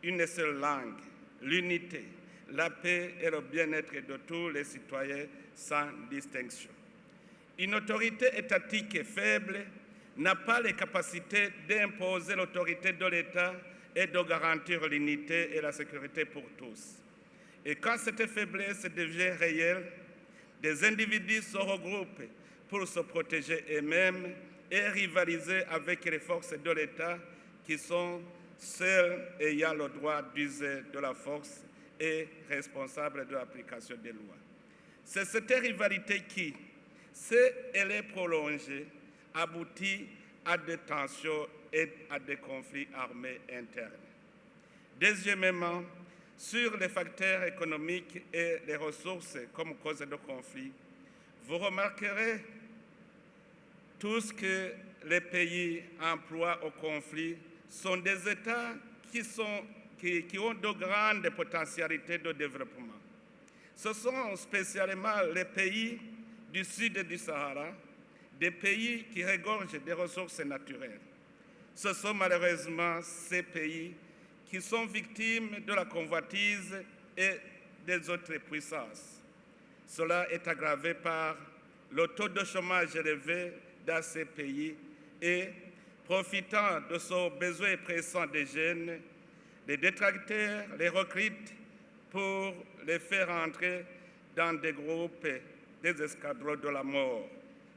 une seule langue, l'unité, la paix et le bien-être de tous les citoyens sans distinction. Une autorité étatique faible n'a pas les capacités d'imposer l'autorité de l'État et de garantir l'unité et la sécurité pour tous. Et quand cette faiblesse devient réelle, des individus se regroupent pour se protéger eux-mêmes et rivaliser avec les forces de l'État qui sont seules ayant le droit d'user de la force et responsables de l'application des lois. C'est cette rivalité qui, si elle est prolongée, aboutit à des tensions et à des conflits armés internes. Deuxièmement, sur les facteurs économiques et les ressources comme cause de conflit, vous remarquerez tous que les pays en proie au conflit sont des États qui ont de grandes potentialités de développement. Ce sont spécialement les pays du sud du Sahara, des pays qui regorgent des ressources naturelles. Ce sont malheureusement ces pays qui sont victimes de la convoitise et des autres puissances. Cela est aggravé par le taux de chômage élevé dans ces pays et, profitant de ce besoin pressant des jeunes, les détracteurs les recrutent pour les faire entrer dans des groupes, des escadrons de la mort,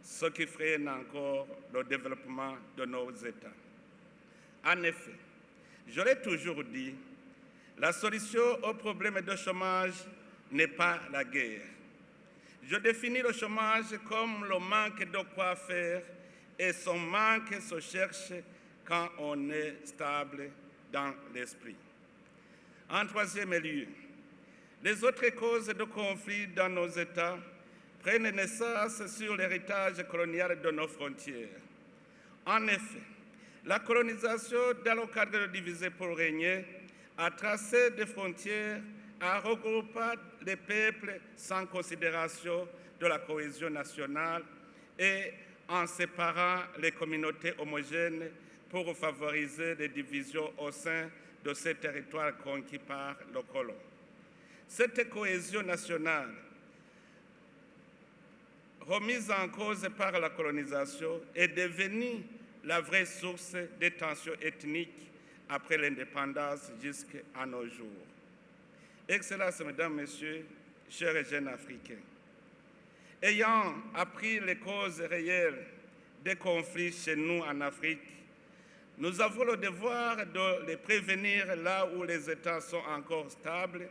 ce qui freine encore le développement de nos États. En effet, je l'ai toujours dit, la solution au problème de chômage n'est pas la guerre. Je définis le chômage comme le manque de quoi faire et son manque se cherche quand on est stable dans l'esprit. En troisième lieu, les autres causes de conflit dans nos États prennent naissance sur l'héritage colonial de nos frontières. En effet, la colonisation, dans le cadre de diviser pour régner, a tracé des frontières, a regroupé les peuples sans considération de la cohésion nationale et en séparant les communautés homogènes pour favoriser les divisions au sein de ces territoires conquis par le colon. Cette cohésion nationale, remise en cause par la colonisation, est devenue la vraie source des tensions ethniques après l'indépendance jusqu'à nos jours. Excellences, Mesdames, Messieurs, chers et jeunes Africains, ayant appris les causes réelles des conflits chez nous en Afrique, nous avons le devoir de les prévenir là où les États sont encore stables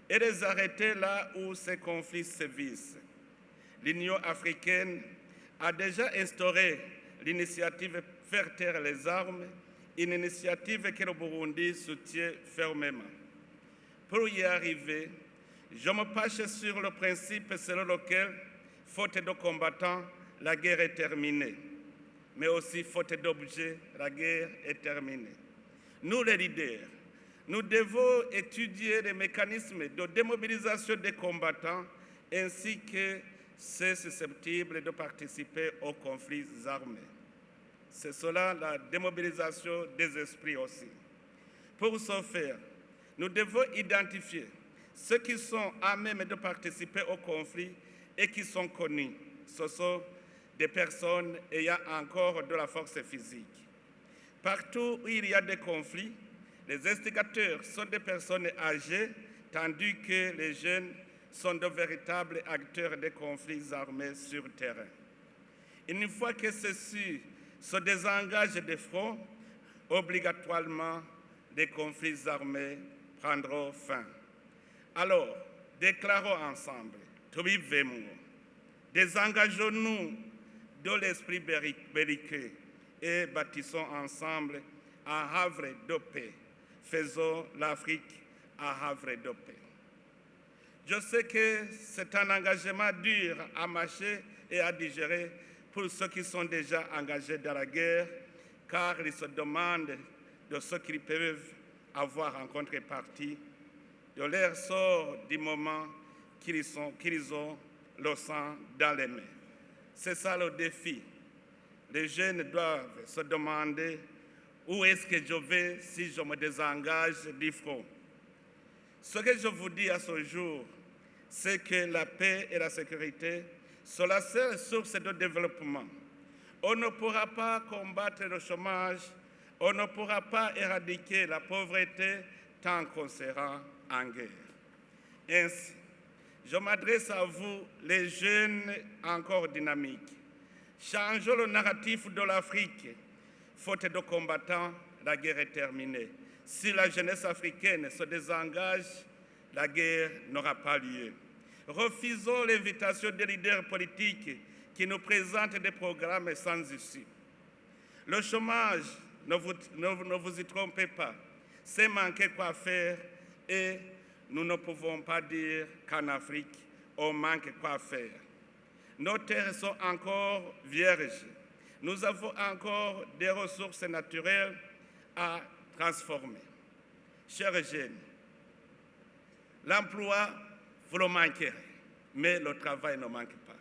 et les arrêter là où ces conflits sévissent. L'Union africaine a déjà instauré l'initiative Faire taire les armes, une initiative que le Burundi soutient fermement. Pour y arriver, je me penche sur le principe selon lequel, faute de combattants, la guerre est terminée. Mais aussi, faute d'objets, la guerre est terminée. Nous, les leaders, nous devons étudier les mécanismes de démobilisation des combattants ainsi que ceux susceptibles de participer aux conflits armés. C'est cela la démobilisation des esprits aussi. Pour ce faire, nous devons identifier ceux qui sont à même de participer au conflit et qui sont connus. Ce sont des personnes ayant encore de la force physique. Partout où il y a des conflits, les instigateurs sont des personnes âgées, tandis que les jeunes sont de véritables acteurs des conflits armés sur terrain. Une fois que ceux-ci se désengagent des fronts, obligatoirement, les conflits armés prendront fin. Alors, déclarons ensemble, tubivemo, désengageons-nous de l'esprit belliqueux et bâtissons ensemble un havre de paix. Faisons l'Afrique un havre de paix. Je sais que c'est un engagement dur à mâcher et à digérer pour ceux qui sont déjà engagés dans la guerre, car ils se demandent de ce qu'ils peuvent avoir en contrepartie, de leur sort du moment qu'ils ont le sang dans les mains. C'est ça le défi. Les jeunes doivent se demander où est-ce que je vais si je me désengage du front. Ce que je vous dis à ce jour, c'est que la paix et la sécurité sont la seule source de développement. On ne pourra pas combattre le chômage, on ne pourra pas éradiquer la pauvreté tant qu'on sera en guerre. Ainsi, je m'adresse à vous, les jeunes encore dynamiques. Changeons le narratif de l'Afrique. Faute de combattants, la guerre est terminée. Si la jeunesse africaine se désengage, la guerre n'aura pas lieu. Refusons l'invitation des leaders politiques qui nous présentent des programmes sans issue. Le chômage, ne vous y trompez pas, c'est manquer quoi faire et nous ne pouvons pas dire qu'en Afrique, on manque quoi faire. Nos terres sont encore vierges. Nous avons encore des ressources naturelles à transformer. Chers jeunes, l'emploi, vous le manquerez, mais le travail ne manque pas.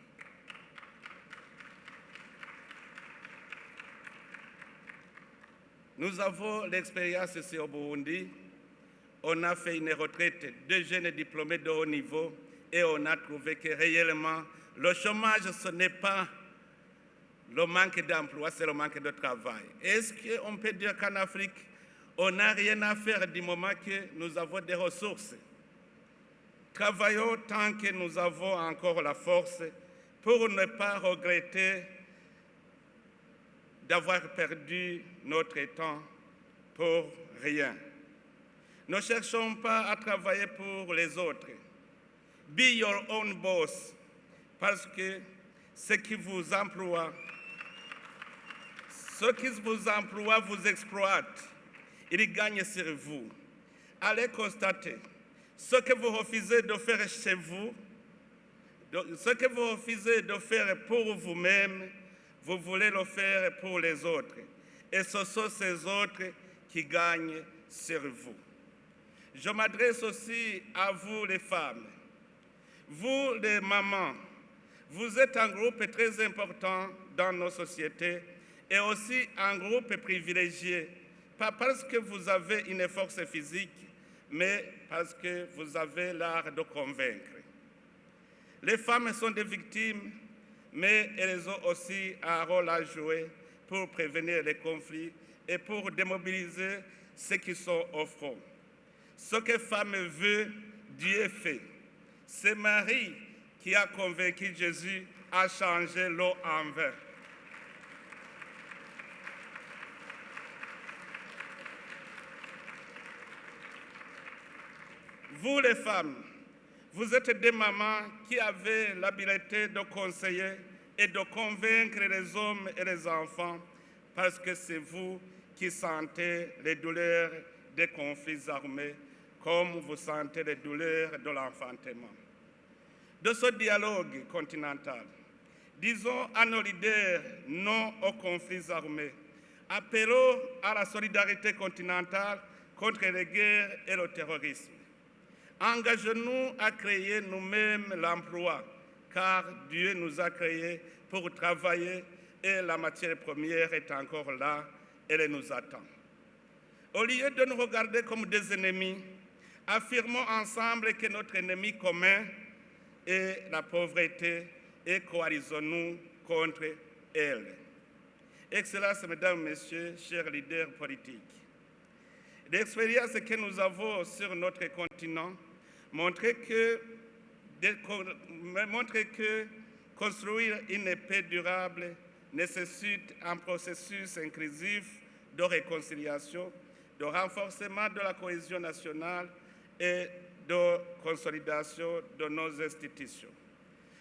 Nous avons l'expérience ici au Burundi. On a fait une retraite de jeunes diplômés de haut niveau et on a trouvé que réellement, le chômage, ce n'est pas le manque d'emploi, c'est le manque de travail. Est-ce qu'on peut dire qu'en Afrique, on n'a rien à faire du moment que nous avons des ressources? Travaillons tant que nous avons encore la force pour ne pas regretter d'avoir perdu notre temps pour rien. Ne cherchons pas à travailler pour les autres. Be your own boss, parce que ceux qui vous emploient vous exploitent. Ils gagnent sur vous. Allez constater ce que vous refusez de faire chez vous, ce que vous refusez de faire pour vous-même, vous voulez le faire pour les autres. Et ce sont ces autres qui gagnent sur vous. Je m'adresse aussi à vous les femmes. Vous les mamans, vous êtes un groupe très important dans nos sociétés et aussi un groupe privilégié, pas parce que vous avez une force physique, mais parce que vous avez l'art de convaincre. Les femmes sont des victimes, mais elles ont aussi un rôle à jouer pour prévenir les conflits et pour démobiliser ceux qui sont au front. Ce que femme veut, Dieu fait. C'est Marie qui a convaincu Jésus à changer l'eau en vin. Vous les femmes, vous êtes des mamans qui avez l'habileté de conseiller et de convaincre les hommes et les enfants parce que c'est vous qui sentez les douleurs des conflits armés comme vous sentez les douleurs de l'enfantement. De ce dialogue continental, disons à nos leaders non aux conflits armés, appelons à la solidarité continentale contre les guerres et le terrorisme. Engageons-nous à créer nous-mêmes l'emploi, car Dieu nous a créés pour travailler et la matière première est encore là, elle nous attend. Au lieu de nous regarder comme des ennemis, affirmons ensemble que notre ennemi commun est la pauvreté et coalisons-nous contre elle. Excellences, Mesdames, Messieurs, chers leaders politiques, l'expérience que nous avons sur notre continent montre que construire une paix durable nécessite un processus inclusif de réconciliation, de renforcement de la cohésion nationale et de consolidation de nos institutions.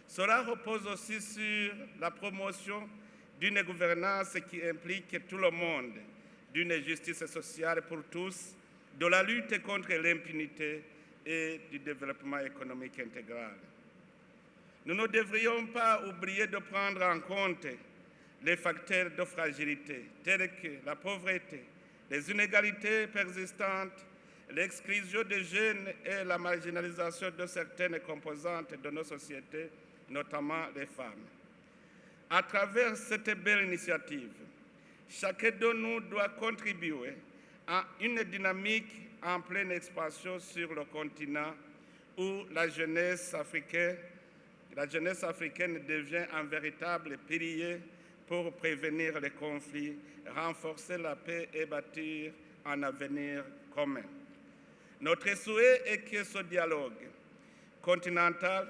Cela repose aussi sur la promotion d'une gouvernance qui implique tout le monde, d'une justice sociale pour tous, de la lutte contre l'impunité et du développement économique intégral. Nous ne devrions pas oublier de prendre en compte les facteurs de fragilité tels que la pauvreté, les inégalités persistantes, l'exclusion des jeunes et la marginalisation de certaines composantes de nos sociétés, notamment les femmes. À travers cette belle initiative, chacun de nous doit contribuer à une dynamique en pleine expansion sur le continent où la jeunesse africaine devient un véritable pilier pour prévenir les conflits, renforcer la paix et bâtir un avenir commun. Notre souhait est que ce dialogue continental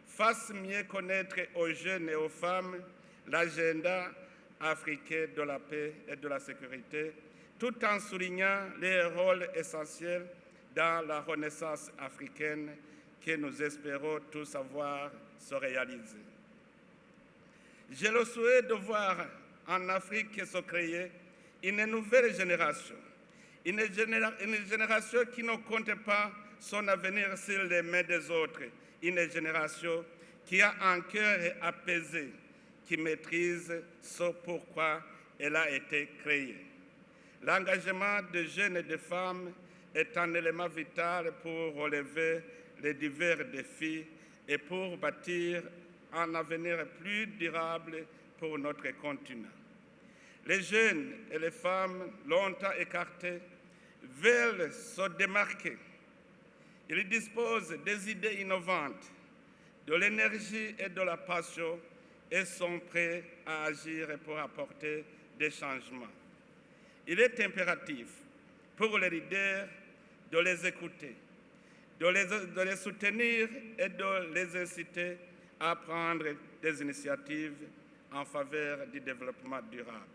fasse mieux connaître aux jeunes et aux femmes l'agenda africain de la paix et de la sécurité, tout en soulignant les rôles essentiels dans la renaissance africaine que nous espérons tous avoir se réaliser. J'ai le souhait de voir en Afrique se créer une nouvelle génération, une génération qui ne compte pas son avenir sur les mains des autres, une génération qui a un cœur apaisé, qui maîtrise ce pourquoi elle a été créée. L'engagement de jeunes et de femmes est un élément vital pour relever les divers défis et pour bâtir un avenir plus durable pour notre continent. Les jeunes et les femmes longtemps écartés veulent se démarquer. Ils disposent des idées innovantes, de l'énergie et de la passion et sont prêts à agir pour apporter des changements. Il est impératif pour les leaders de les écouter, de les soutenir et de les inciter à prendre des initiatives en faveur du développement durable.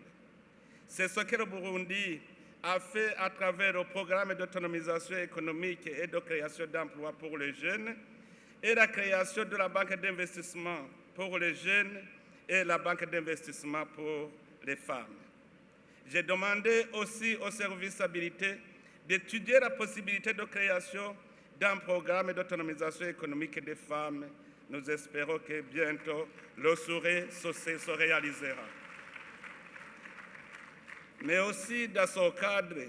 C'est ce que le Burundi a fait à travers le programme d'autonomisation économique et de création d'emplois pour les jeunes et la création de la banque d'investissement pour les jeunes et la banque d'investissement pour les femmes. J'ai demandé aussi au service habilité d'étudier la possibilité de création d'un programme d'autonomisation économique des femmes. Nous espérons que bientôt le souhait se réalisera. Mais aussi dans ce cadre,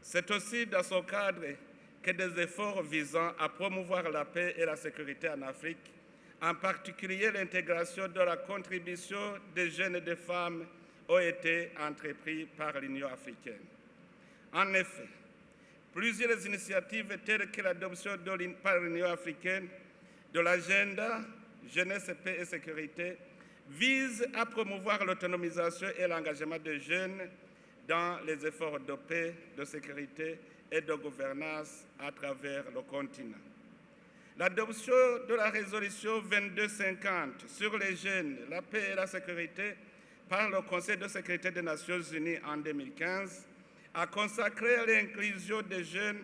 c'est aussi dans ce cadre que des efforts visant à promouvoir la paix et la sécurité en Afrique, en particulier l'intégration de la contribution des jeunes et des femmes, ont été entrepris par l'Union africaine. En effet, plusieurs initiatives telles que l'adoption par l'Union africaine de l'agenda jeunesse, paix et sécurité visent à promouvoir l'autonomisation et l'engagement des jeunes dans les efforts de paix, de sécurité et de gouvernance à travers le continent. L'adoption de la résolution 2250 sur les jeunes, la paix et la sécurité par le Conseil de sécurité des Nations Unies en 2015 a consacré l'inclusion des jeunes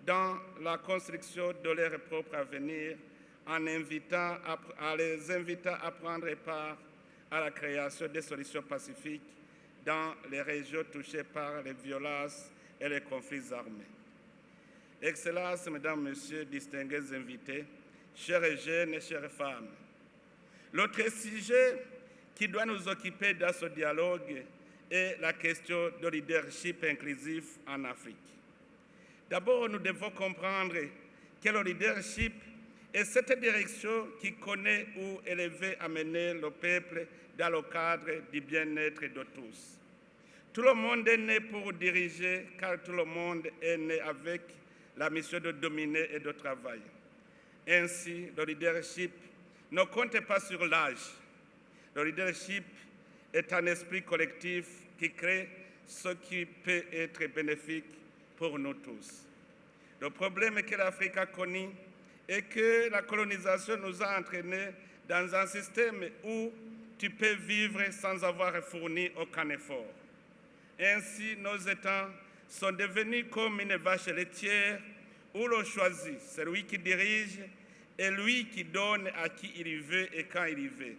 dans la construction de leur propre avenir en les invitant à prendre part à la création des solutions pacifiques dans les régions touchées par les violences et les conflits armés. Excellences, Mesdames, Messieurs, distingués invités, chers jeunes et chères femmes, l'autre sujet qui doit nous occuper dans ce dialogue est la question du leadership inclusif en Afrique. D'abord, nous devons comprendre que le leadership est cette direction qui connaît où élever, amener le peuple dans le cadre du bien-être de tous. Tout le monde est né pour diriger, car tout le monde est né avec la mission de dominer et de travailler. Ainsi, le leadership ne compte pas sur l'âge. Le leadership est un esprit collectif qui crée ce qui peut être bénéfique pour nous tous. Le problème que l'Afrique a connu est que la colonisation nous a entraînés dans un système où tu peux vivre sans avoir fourni aucun effort. Ainsi, nos États sont devenus comme une vache laitière où l'on choisit celui qui dirige et lui qui donne à qui il veut et quand il veut.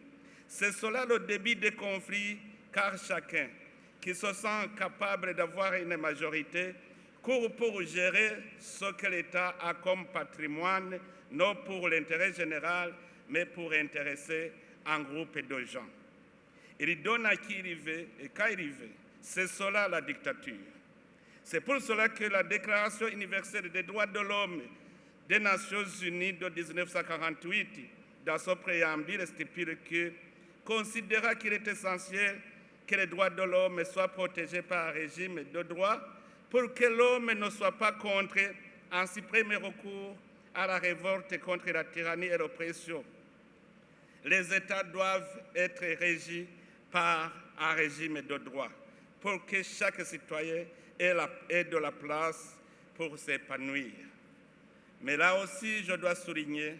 C'est cela le début des conflits, car chacun qui se sent capable d'avoir une majorité court pour gérer ce que l'État a comme patrimoine, non pour l'intérêt général, mais pour intéresser un groupe de gens. Il donne à qui il veut et quand il veut. C'est cela la dictature. C'est pour cela que la Déclaration universelle des droits de l'homme des Nations unies de 1948, dans son préambule, stipule que considéra qu'il est essentiel que les droits de l'homme soient protégés par un régime de droit pour que l'homme ne soit pas contraint en suprême recours à la révolte contre la tyrannie et l'oppression. Les États doivent être régis par un régime de droit pour que chaque citoyen ait de la place pour s'épanouir. Mais là aussi, je dois souligner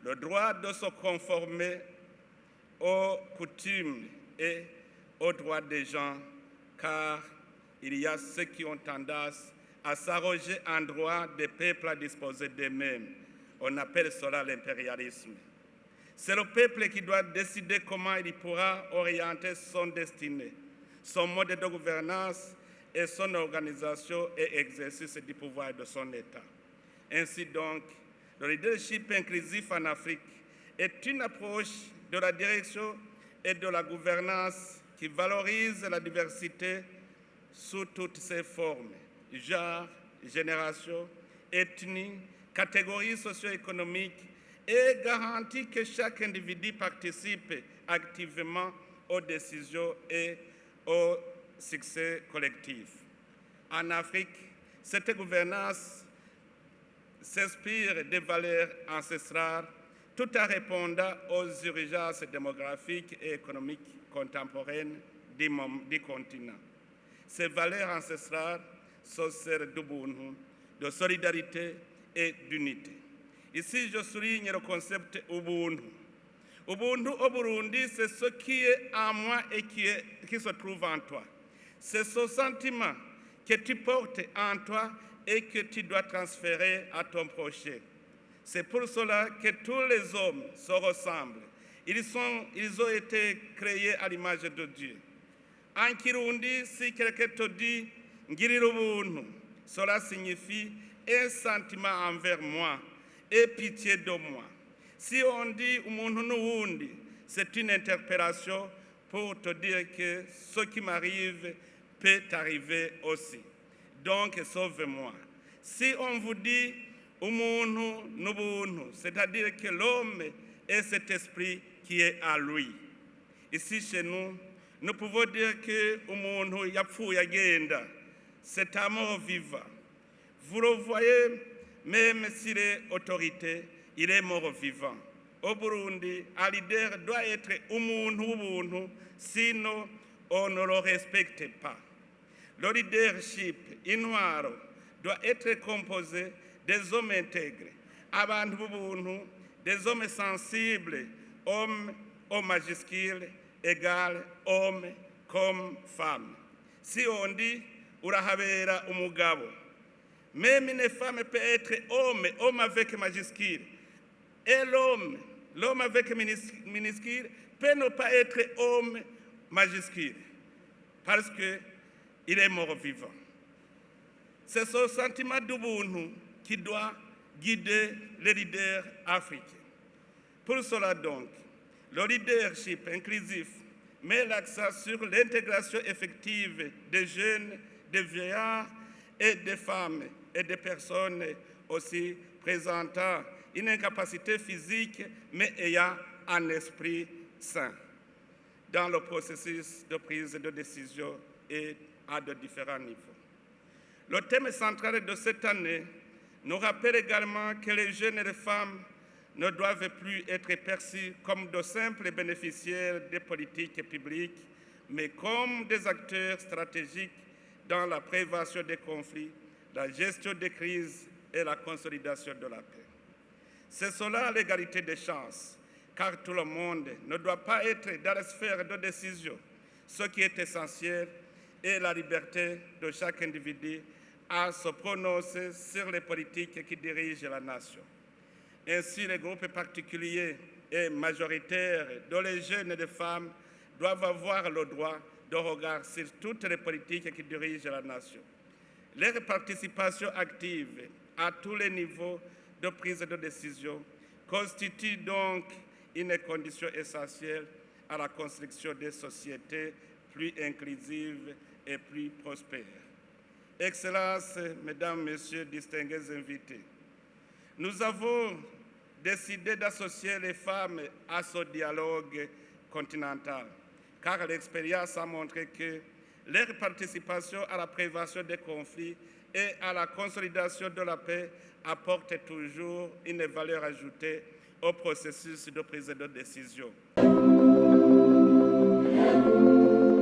le droit de se conformer aux coutumes et aux droits des gens, car il y a ceux qui ont tendance à s'arroger un droit des peuples à disposer d'eux-mêmes. On appelle cela l'impérialisme. C'est le peuple qui doit décider comment il pourra orienter son destinée, son mode de gouvernance et son organisation et exercice du pouvoir de son État. Ainsi donc, le leadership inclusif en Afrique est une approche de la direction et de la gouvernance qui valorise la diversité sous toutes ses formes, genre, génération, ethnie, catégories socio-économiques, et garantit que chaque individu participe activement aux décisions et au succès collectif. En Afrique, cette gouvernance s'inspire des valeurs ancestrales tout en répondant aux urgences démographiques et économiques contemporaines du continent. Ces valeurs ancestrales sont celles d'Ubuntu, de solidarité et d'unité. Ici, je souligne le concept Ubuntu. Ubuntu au Burundi, c'est ce qui est en moi et qui se trouve en toi. C'est ce sentiment que tu portes en toi et que tu dois transférer à ton prochain. C'est pour cela que tous les hommes se ressemblent. Ils ont été créés à l'image de Dieu. En Kirundi, si quelqu'un te dit « Ngirira ubuntu », cela signifie un sentiment envers moi et pitié de moi. Si on dit « umuntu n'uwundi », c'est une interpellation pour te dire que ce qui m'arrive peut t'arriver aussi. Donc, sauve-moi. Si on vous dit « umuntu n'ubuntu », c'est-à-dire que l'homme est cet esprit qui est à lui. Ici, chez nous, nous pouvons dire que umuntu yapfuye agenda, c'est un mort vivant. Vous le voyez, même s'il est autorité, il est mort vivant. Au Burundi, un leader doit être umuntu, sinon on ne le respecte pas. Le leadership intwaro doit être composé des hommes intègres, abantu b'ubuntu, des hommes sensibles, hommes au majuscule égal homme comme femme. Si on dit urahabera umugabo, même une femme peut être homme avec majuscule. Et l'homme avec minuscule peut ne pas être homme majuscule parce qu'il est mort vivant. C'est ce sentiment d'Ubuntu qui doit guider les leaders africains. Pour cela donc, le leadership inclusif met l'accent sur l'intégration effective des jeunes, des vieillards et des femmes et des personnes aussi présentant une incapacité physique mais ayant un esprit sain dans le processus de prise de décision et à de différents niveaux. Le thème central de cette année nous rappelle également que les jeunes et les femmes ne doivent plus être perçus comme de simples bénéficiaires des politiques publiques, mais comme des acteurs stratégiques dans la prévention des conflits, la gestion des crises et la consolidation de la paix. C'est cela l'égalité des chances, car tout le monde ne doit pas être dans la sphère de décision. Ce qui est essentiel est la liberté de chaque individu à se prononcer sur les politiques qui dirigent la nation. Ainsi, les groupes particuliers et majoritaires, dont les jeunes et les femmes, doivent avoir le droit de regard sur toutes les politiques qui dirigent la nation. Leur participation active à tous les niveaux de prise de décision constitue donc une condition essentielle à la construction des sociétés plus inclusives et plus prospères. Excellences, Mesdames, Messieurs, distingués invités, nous avons décidé d'associer les femmes à ce dialogue continental, car l'expérience a montré que leur participation à la prévention des conflits et à la consolidation de la paix apporte toujours une valeur ajoutée au processus de prise de décision.